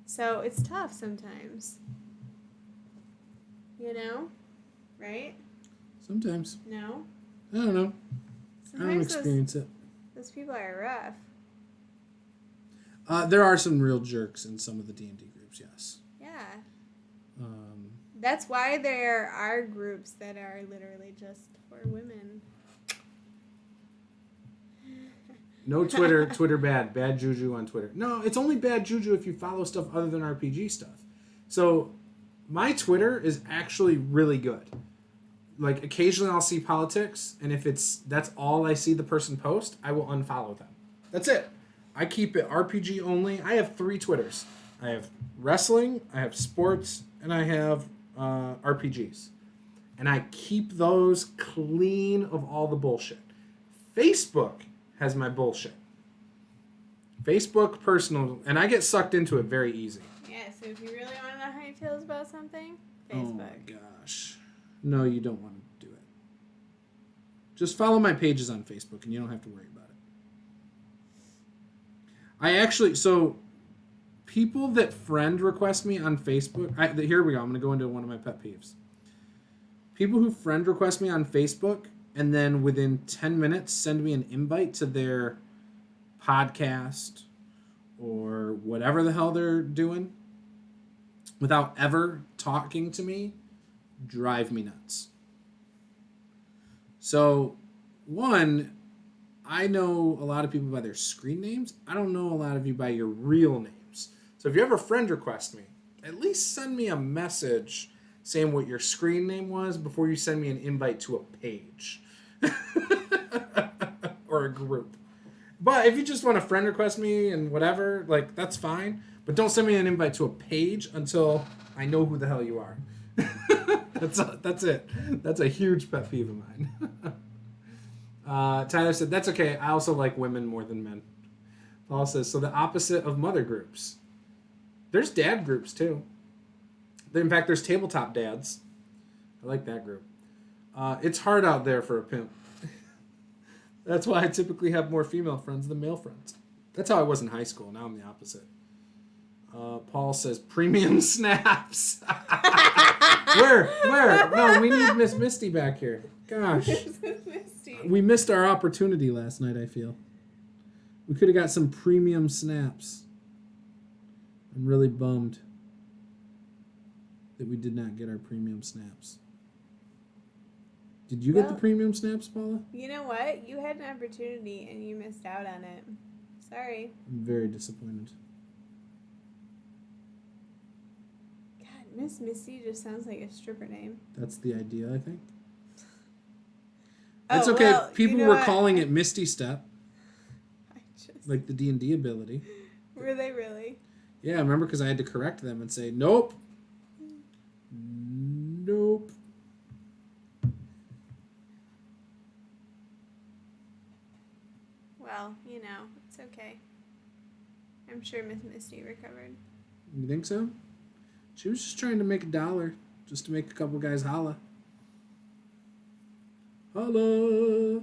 So it's tough sometimes. Right? Sometimes. No? I don't know. Sometimes I don't experience it. Those people are rough. There are some real jerks in some of the D&D groups, yes. Yeah. That's That's why there are groups that are literally just for women. No Twitter. Twitter bad. Bad juju on Twitter. No, it's only bad juju if you follow stuff other than RPG stuff. So my Twitter is actually really good. Like occasionally I'll see politics, and if that's all I see the person post, I will unfollow them. That's it. I keep it RPG only. I have 3 Twitters. I have wrestling, I have sports, and I have RPGs. And I keep those clean of all the bullshit. Facebook has my bullshit. Facebook personal, and I get sucked into it very easy. Yeah, so if you really want to know how he feels about something, Oh Facebook. my gosh. No, you don't want to do it. Just follow my pages on Facebook and you don't have to worry about it. So people that friend request me on Facebook, here we go, I'm going to go into one of my pet peeves. People who friend request me on Facebook and then within 10 minutes send me an invite to their podcast or whatever the hell they're doing without ever talking to me drive me nuts. So, one, I know a lot of people by their screen names. I don't know a lot of you by your real names. So if you ever friend request me, at least send me a message saying what your screen name was before you send me an invite to a page or a group. But if you just want to friend request me and whatever, like that's fine. But don't send me an invite to a page until I know who the hell you are. That's it. That's a huge pet peeve of mine. Tyler said, that's okay. I also like women more than men. Paul says, so the opposite of mother groups. There's dad groups too. In fact, there's tabletop dads. I like that group. It's hard out there for a pimp. That's why I typically have more female friends than male friends. That's how I was in high school. Now I'm the opposite. Paul says, premium snaps. Where? No, we need Miss Misty back here. Gosh. Misty. We missed our opportunity last night, I feel. We could have got some premium snaps. I'm really bummed that we did not get our premium snaps. Did you get the premium snaps, Paula? You know what? You had an opportunity and you missed out on it. Sorry. I'm very disappointed. Miss Misty just sounds like a stripper name. That's the idea, I think. It's Oh, okay. well, People you know were what? calling it Misty Step, I just, like the D&D ability. were they really? Yeah, I remember because I had to correct them and say, nope. Nope. Well, it's okay. I'm sure Miss Misty recovered. You think so? She was just trying to make $1, just to make a couple guys holla. Holla.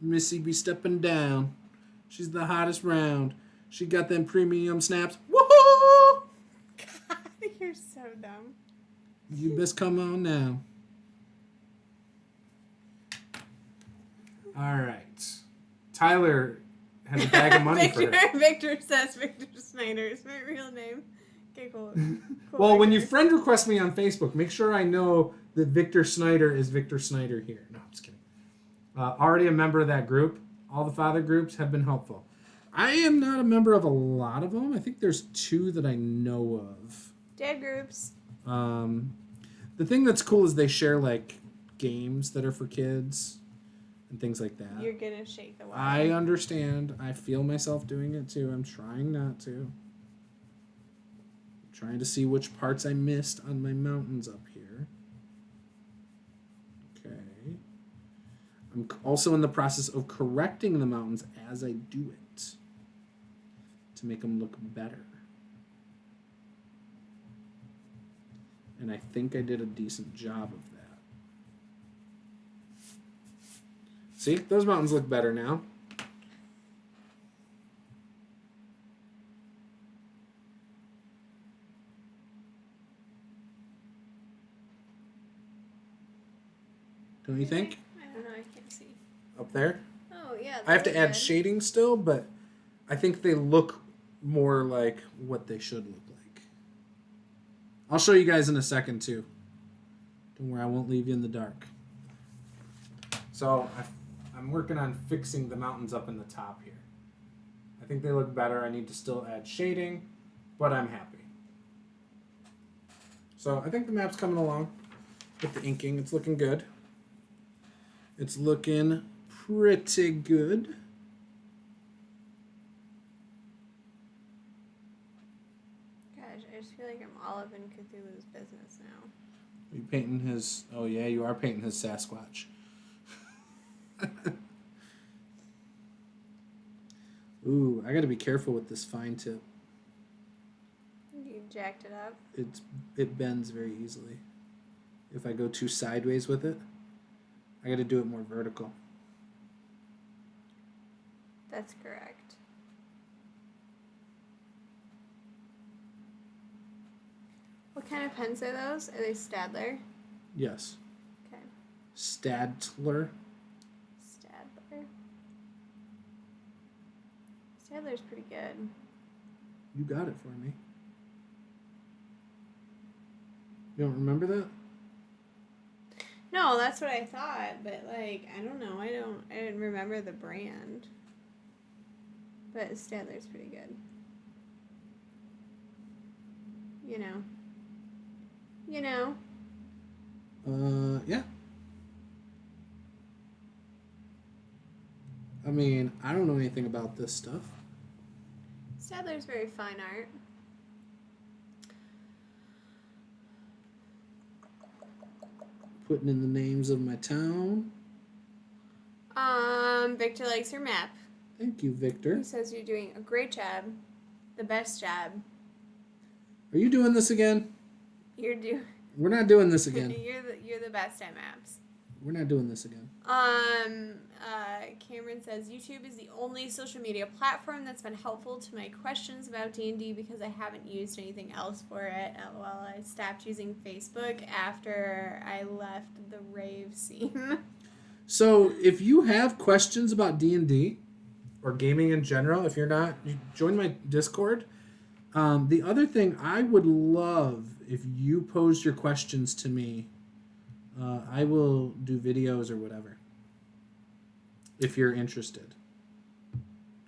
Missy be stepping down. She's the hottest round. She got them premium snaps. Woohoo! God, you're so dumb. You best come on now. All right. Tyler has a bag of money for her. Victor says Victor Snyder is my real name. Okay, cool. Well, when you friend request me on Facebook, make sure I know that Victor Snyder is Victor Snyder here. No, I'm just kidding. Already a member of that group. All the father groups have been helpful. I am not a member of a lot of them. I think there's 2 that I know of. Dad groups. The thing that's cool is they share like games that are for kids and things like that. You're gonna shake the water. I understand. I feel myself doing it too. I'm trying not to. I'm trying to see which parts I missed on my mountains up here. Okay. I'm also in the process of correcting the mountains as I do it to make them look better. And I think I did a decent job of that. See, those mountains look better now. Don't you think? I don't know. I can't see. Up there? Oh yeah. I have to those are add good. shading still, but I think they look more like what they should look like. I'll show you guys in a second too. Don't worry, I won't leave you in the dark. So I'm working on fixing the mountains up in the top here. I think they look better. I need to still add shading, but I'm happy. So I think the map's coming along with the inking. It's looking good. It's looking pretty good. Gosh, I just feel like I'm all up in Cthulhu's business now. Are you painting his... Oh, yeah, you are painting his Sasquatch. Ooh, I gotta be careful with this fine tip. You jacked it up. It bends very easily. If I go too sideways with it, I gotta do it more vertical. That's correct. What kind of pens are those? Are they Stadler? Yes. Okay. Stadler. Stadler. Stadler's pretty good. You got it for me. You don't remember that? No, that's what I thought, but I don't know. I didn't remember the brand. But Stadler's pretty good. You know. Yeah. I mean, I don't know anything about this stuff. Stadler's very fine art. Putting in the names of my town. Victor likes your map. Thank you, Victor. He says you're doing a great job. The best job. Are you doing this again? We're not doing this again. You're the best at maps. We're not doing this again. Cameron says YouTube is the only social media platform that's been helpful to my questions about D&D because I haven't used anything else for it. LOL, I stopped using Facebook after I left the rave scene. So if you have questions about D&D or gaming in general, if you're not, you join my Discord. The other thing, I would love if you posed your questions to me. I will do videos or whatever if you're interested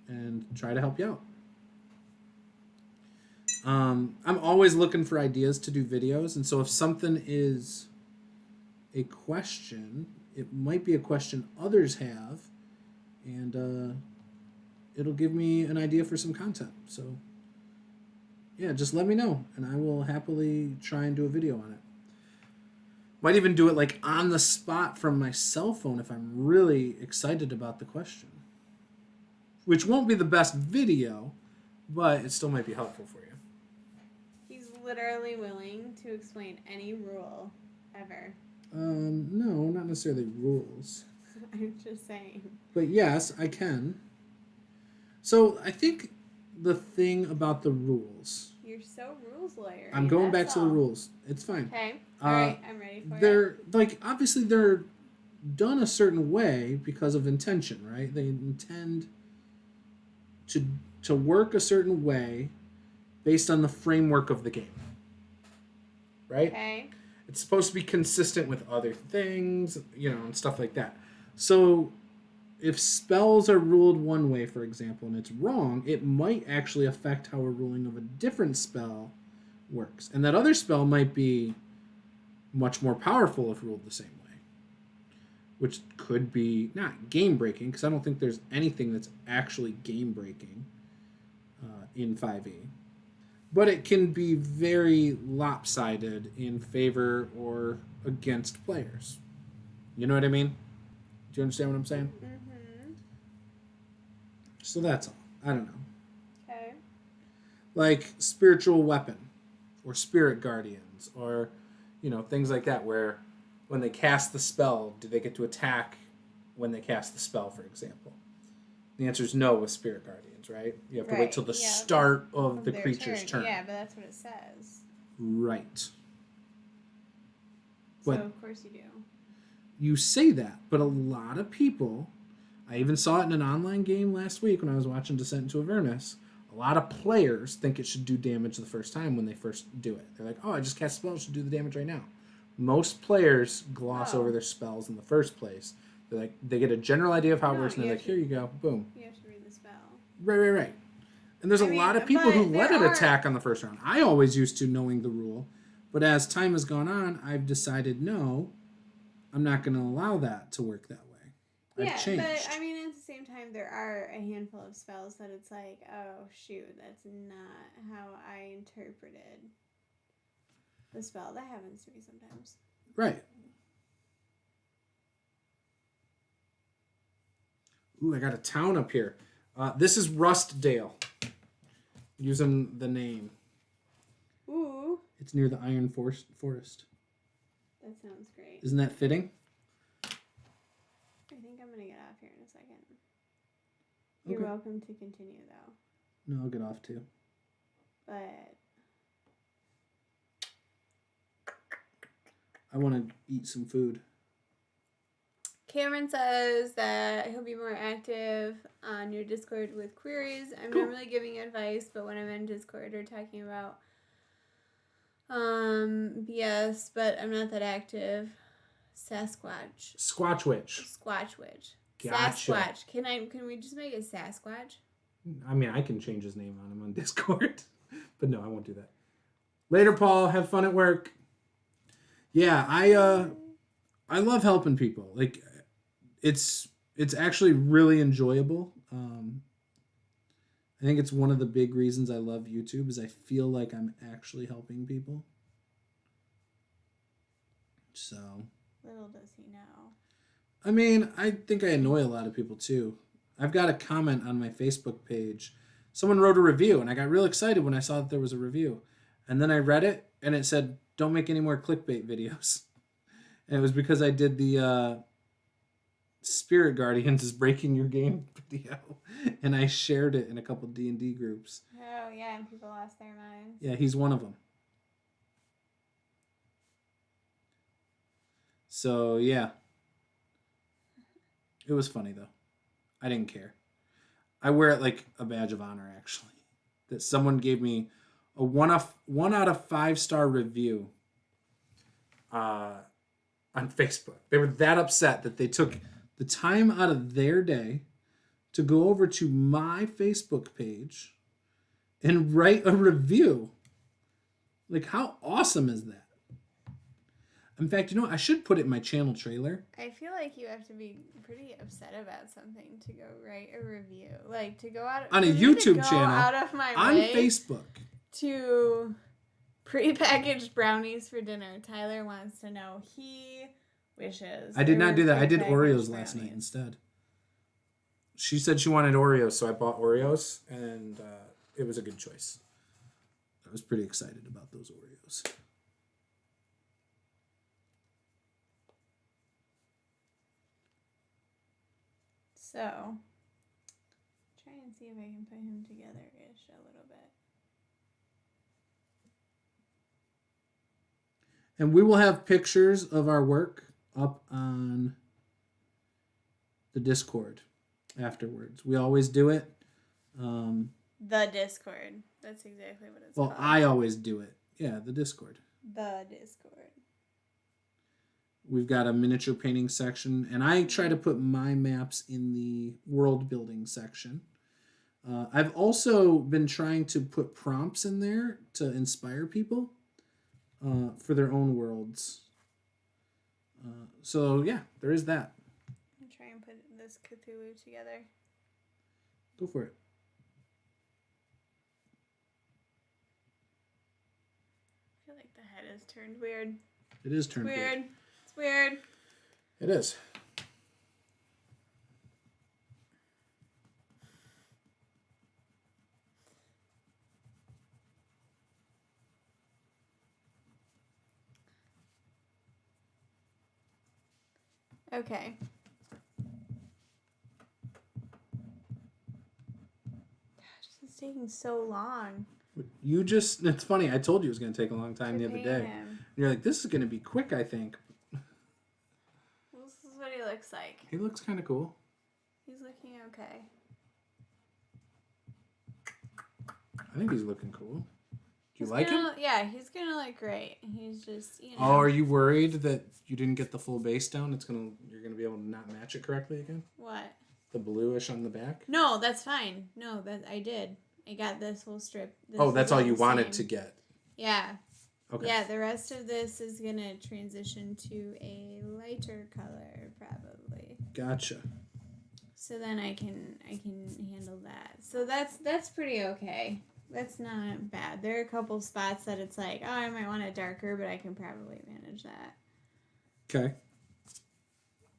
and try to help you out. I'm always looking for ideas to do videos, and so if something is a question it might be a question others have, and it'll give me an idea for some content. So, yeah, just let me know, and I will happily try and do a video on it. Might even do it like on the spot from my cell phone if I'm really excited about the question. Which won't be the best video, but it still might be helpful for you. He's literally willing to explain any rule ever. No, not necessarily rules. I'm just saying. But yes, I can. So I think the thing about the rules. You're so rules lawyer. I'm going back to the rules. It's fine. Okay. All right. I'm ready for it. They're like obviously they're done a certain way because of intention, right? They intend to work a certain way based on the framework of the game. Right? Okay. It's supposed to be consistent with other things, and stuff like that. So if spells are ruled one way, for example, and it's wrong, it might actually affect how a ruling of a different spell works. And that other spell might be much more powerful if ruled the same way. Which could be not game-breaking, because I don't think there's anything that's actually game-breaking in 5e. But it can be very lopsided in favor or against players. You know what I mean? Do you understand what I'm saying? Mm-hmm. So that's all. I don't know. Okay. Like spiritual weapon or spirit guardians or, things like that where when they cast the spell, do they get to attack when they cast the spell, for example? The answer is no with spirit guardians, right? You have to wait till the start of the creature's turn. Yeah, but that's what it says. Right. But so of course you do. You say that, but a lot of people, I even saw it in an online game last week when I was watching Descent into Avernus, a lot of players think it should do damage the first time when they first do it. They're like, oh, I just cast a spell, it should do the damage right now. Most players gloss over their spells in the first place. They're like, they get a general idea of how it works, and they're like, here you go, boom. You have to read the spell. Right. And there's a lot of people who let it attack on the first round. I always used to knowing the rule, but as time has gone on, I've decided, no, I'm not going to allow that to work that way. I've changed. But I mean, at the same time, there are a handful of spells that it's like, oh, shoot, that's not how I interpreted the spell. That happens to me sometimes. Right. Ooh, I got a town up here. This is Rustdale. Using the name. Ooh. It's near the Iron Forest. That sounds great. Isn't that fitting? I think I'm going to get off here in a second. You're welcome to continue, though. No, I'll get off too. But I want to eat some food. Cameron says that he'll be more active on your Discord with queries. I'm not really giving advice, but when I'm in Discord or talking about BS, but I'm not that active. Sasquatch. Squatchwitch. Gotcha. Sasquatch. Can we just make it Sasquatch? I mean, I can change his name on him on Discord. But no, I won't do that. Later, Paul. Have fun at work. Yeah, I love helping people. Like, it's actually really enjoyable. I think it's one of the big reasons I love YouTube is I feel like I'm actually helping people. So. Little does he know. I mean, I think I annoy a lot of people too. I've got a comment on my Facebook page. Someone wrote a review, and I got real excited when I saw that there was a review. And then I read it, and it said, don't make any more clickbait videos. And it was because I did the Spirit Guardians is breaking your game video. And I shared it in a couple D&D groups. Oh, yeah, and people lost their minds. Yeah, he's one of them. So, yeah. It was funny, though. I didn't care. I wear it like a badge of honor, actually. That someone gave me a 1 out of 5-star review on Facebook. They were that upset that they took the time out of their day to go over to my Facebook page and write a review. Like, how awesome is that? In fact, you know what? I should put it in my channel trailer. I feel like you have to be pretty upset about something to go write a review. Like, to go out... On a for me to YouTube go channel. out of my On way Facebook. to prepackaged brownies for dinner. Tyler wants to know. He wishes. I did there not were do that. I did prepackaged Oreos last night brownies. instead. She said she wanted Oreos, so I bought Oreos, and it was a good choice. I was pretty excited about those Oreos. So, try and see if I can put him together-ish a little bit. And we will have pictures of our work up on the Discord afterwards. We always do it. The Discord. That's exactly what it's Well, called. I always do it. Yeah, the Discord. The Discord. We've got a miniature painting section, and I try to put my maps in the world building section. I've also been trying to put prompts in there to inspire people for their own worlds. So yeah, there is that. I'll try and put this Cthulhu together. Go for it. I feel like the head is turned weird. It is turned Weird. It's weird. It is. Okay. Gosh, this is taking so long. You just, it's funny, I told you it was going to take a long time to the other paint day. him. You're like, this is going to be quick, I think. This is what he looks like. He looks kind of cool. He's looking okay. I think he's looking cool. Do you He's like him? gonna, yeah, he's gonna look great. He's just, you know. Oh, are you worried that you didn't get the full base down? You're gonna be able to not match it correctly again? What? The bluish on the back? No, that's fine. No, that I did. I got this whole strip. This Oh, is that's all you the wanted to same. get. Yeah. Okay. Yeah, the rest of this is gonna transition to a lighter color, probably. Gotcha. So then I can handle that. So that's pretty okay. That's not bad. There are a couple spots that it's like, oh, I might want it darker, but I can probably manage that. Okay.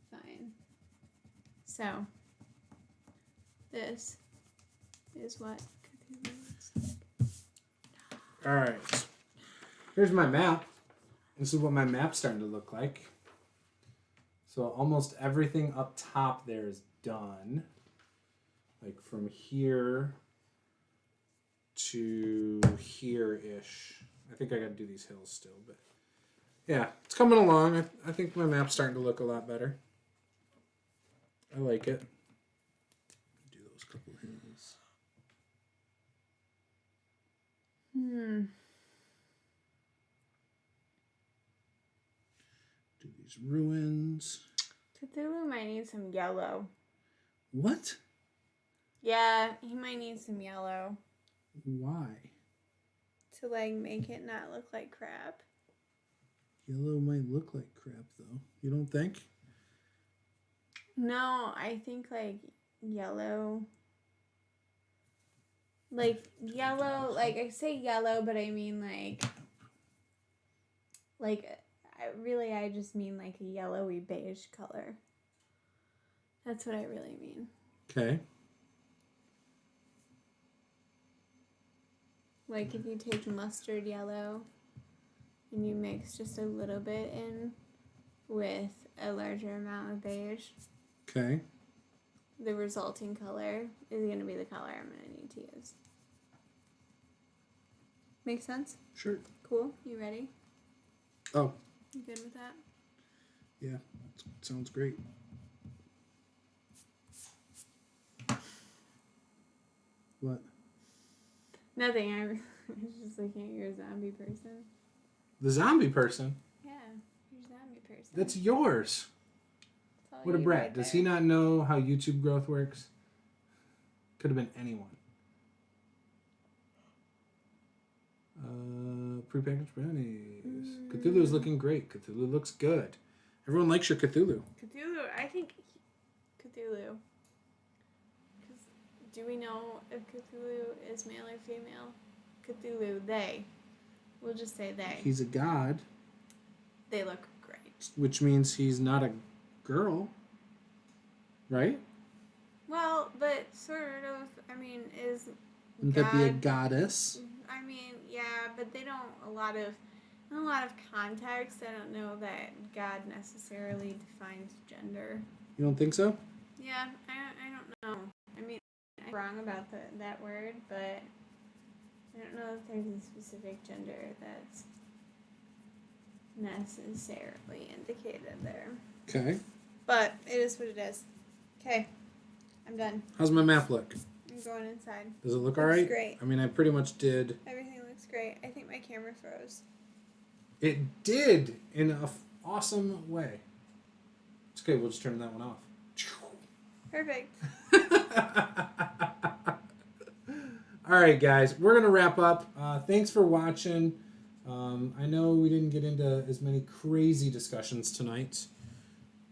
Fine. So this is what Cthulhu looks like. All right. Here's my map. This is what my map's starting to look like. So almost everything up top there is done. Like from here to here-ish. I think I got to do these hills still, but yeah, it's coming along. I think my map's starting to look a lot better. I like it. Do those couple hills. Do these ruins. Cthulhu might need some yellow. What? Yeah, he might need some yellow Why? to like make it not look like crap. Yellow might look like crap, though. You don't think? No, I think like yellow. Like yellow, like I say yellow, but I mean I just mean like a yellowy beige color. That's what I really mean. Okay. Like if you take mustard yellow and you mix just a little bit in with a larger amount of beige, Okay. the resulting color is going to be the color I'm going to need to use. Make sense? Sure. Cool. You ready? Oh, You good with that? yeah. Sounds great. What? Nothing. I was just looking at your zombie person. The zombie person? Yeah, your zombie person. That's yours. That's all What a you brat. right Does there. he not know how YouTube growth works? Could have been anyone. prepackaged brownies. Cthulhu's looking great. Cthulhu looks good. Everyone likes your Cthulhu. Cthulhu, I think Cthulhu. 'Cause do we know if Cthulhu is male or female? Cthulhu, they. We'll just say they. He's a god, They look great. which means he's not a girl, right? Well, but sort of, I mean, is Wouldn't that be a God- goddess? I mean, yeah, but they don't in a lot of context, I don't know that God necessarily defines gender. You don't think so? Yeah, I don't know. I mean, I'm wrong about that word, but I don't know if there's a specific gender that's necessarily indicated there. Okay. But it is what it is. Okay, I'm done. How's my map look? I'm going inside. Does it look Looks alright? great. I mean, I pretty much did. Everything looks great. I think my camera froze. It did in an awesome way. It's okay. We'll just turn that one off. Perfect. All right, guys. We're going to wrap up. Thanks for watching. I know we didn't get into as many crazy discussions tonight.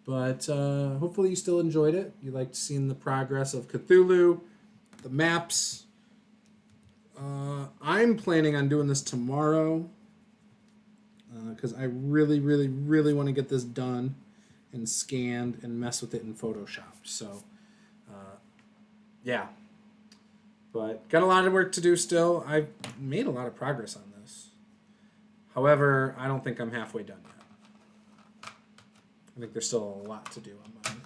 But hopefully you still enjoyed it. You liked seeing the progress of Cthulhu, the maps. I'm planning on doing this tomorrow because I really, really, really want to get this done and scanned and mess with it in Photoshop. So, yeah. But got a lot of work to do still. I've made a lot of progress on this. However, I don't think I'm halfway done yet. I think there's still a lot to do on mine.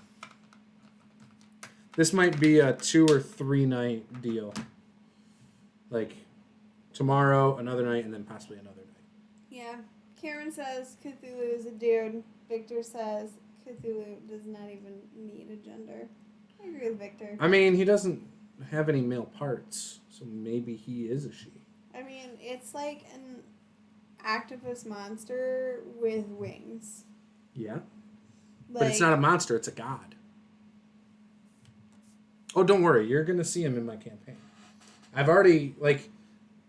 This might be a 2 or 3 night deal. Like tomorrow, another night, and then possibly another night. Yeah. Cameron says Cthulhu is a dude. Victor says Cthulhu does not even need a gender. I agree with Victor. I mean, he doesn't have any male parts, so maybe he is a she. I mean, it's like an octopus monster with wings. Yeah. Like, But it's not a monster, it's a god. Oh, don't worry. You're going to see him in my campaign. I've already, like,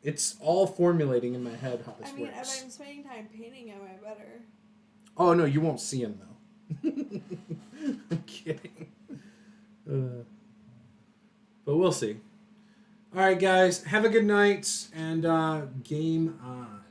it's all formulating in my head how this I mean, works. if I'm spending time painting him, I better. Oh, no, you won't see him, though. I'm kidding. But we'll see. All right, guys. Have a good night, and game on.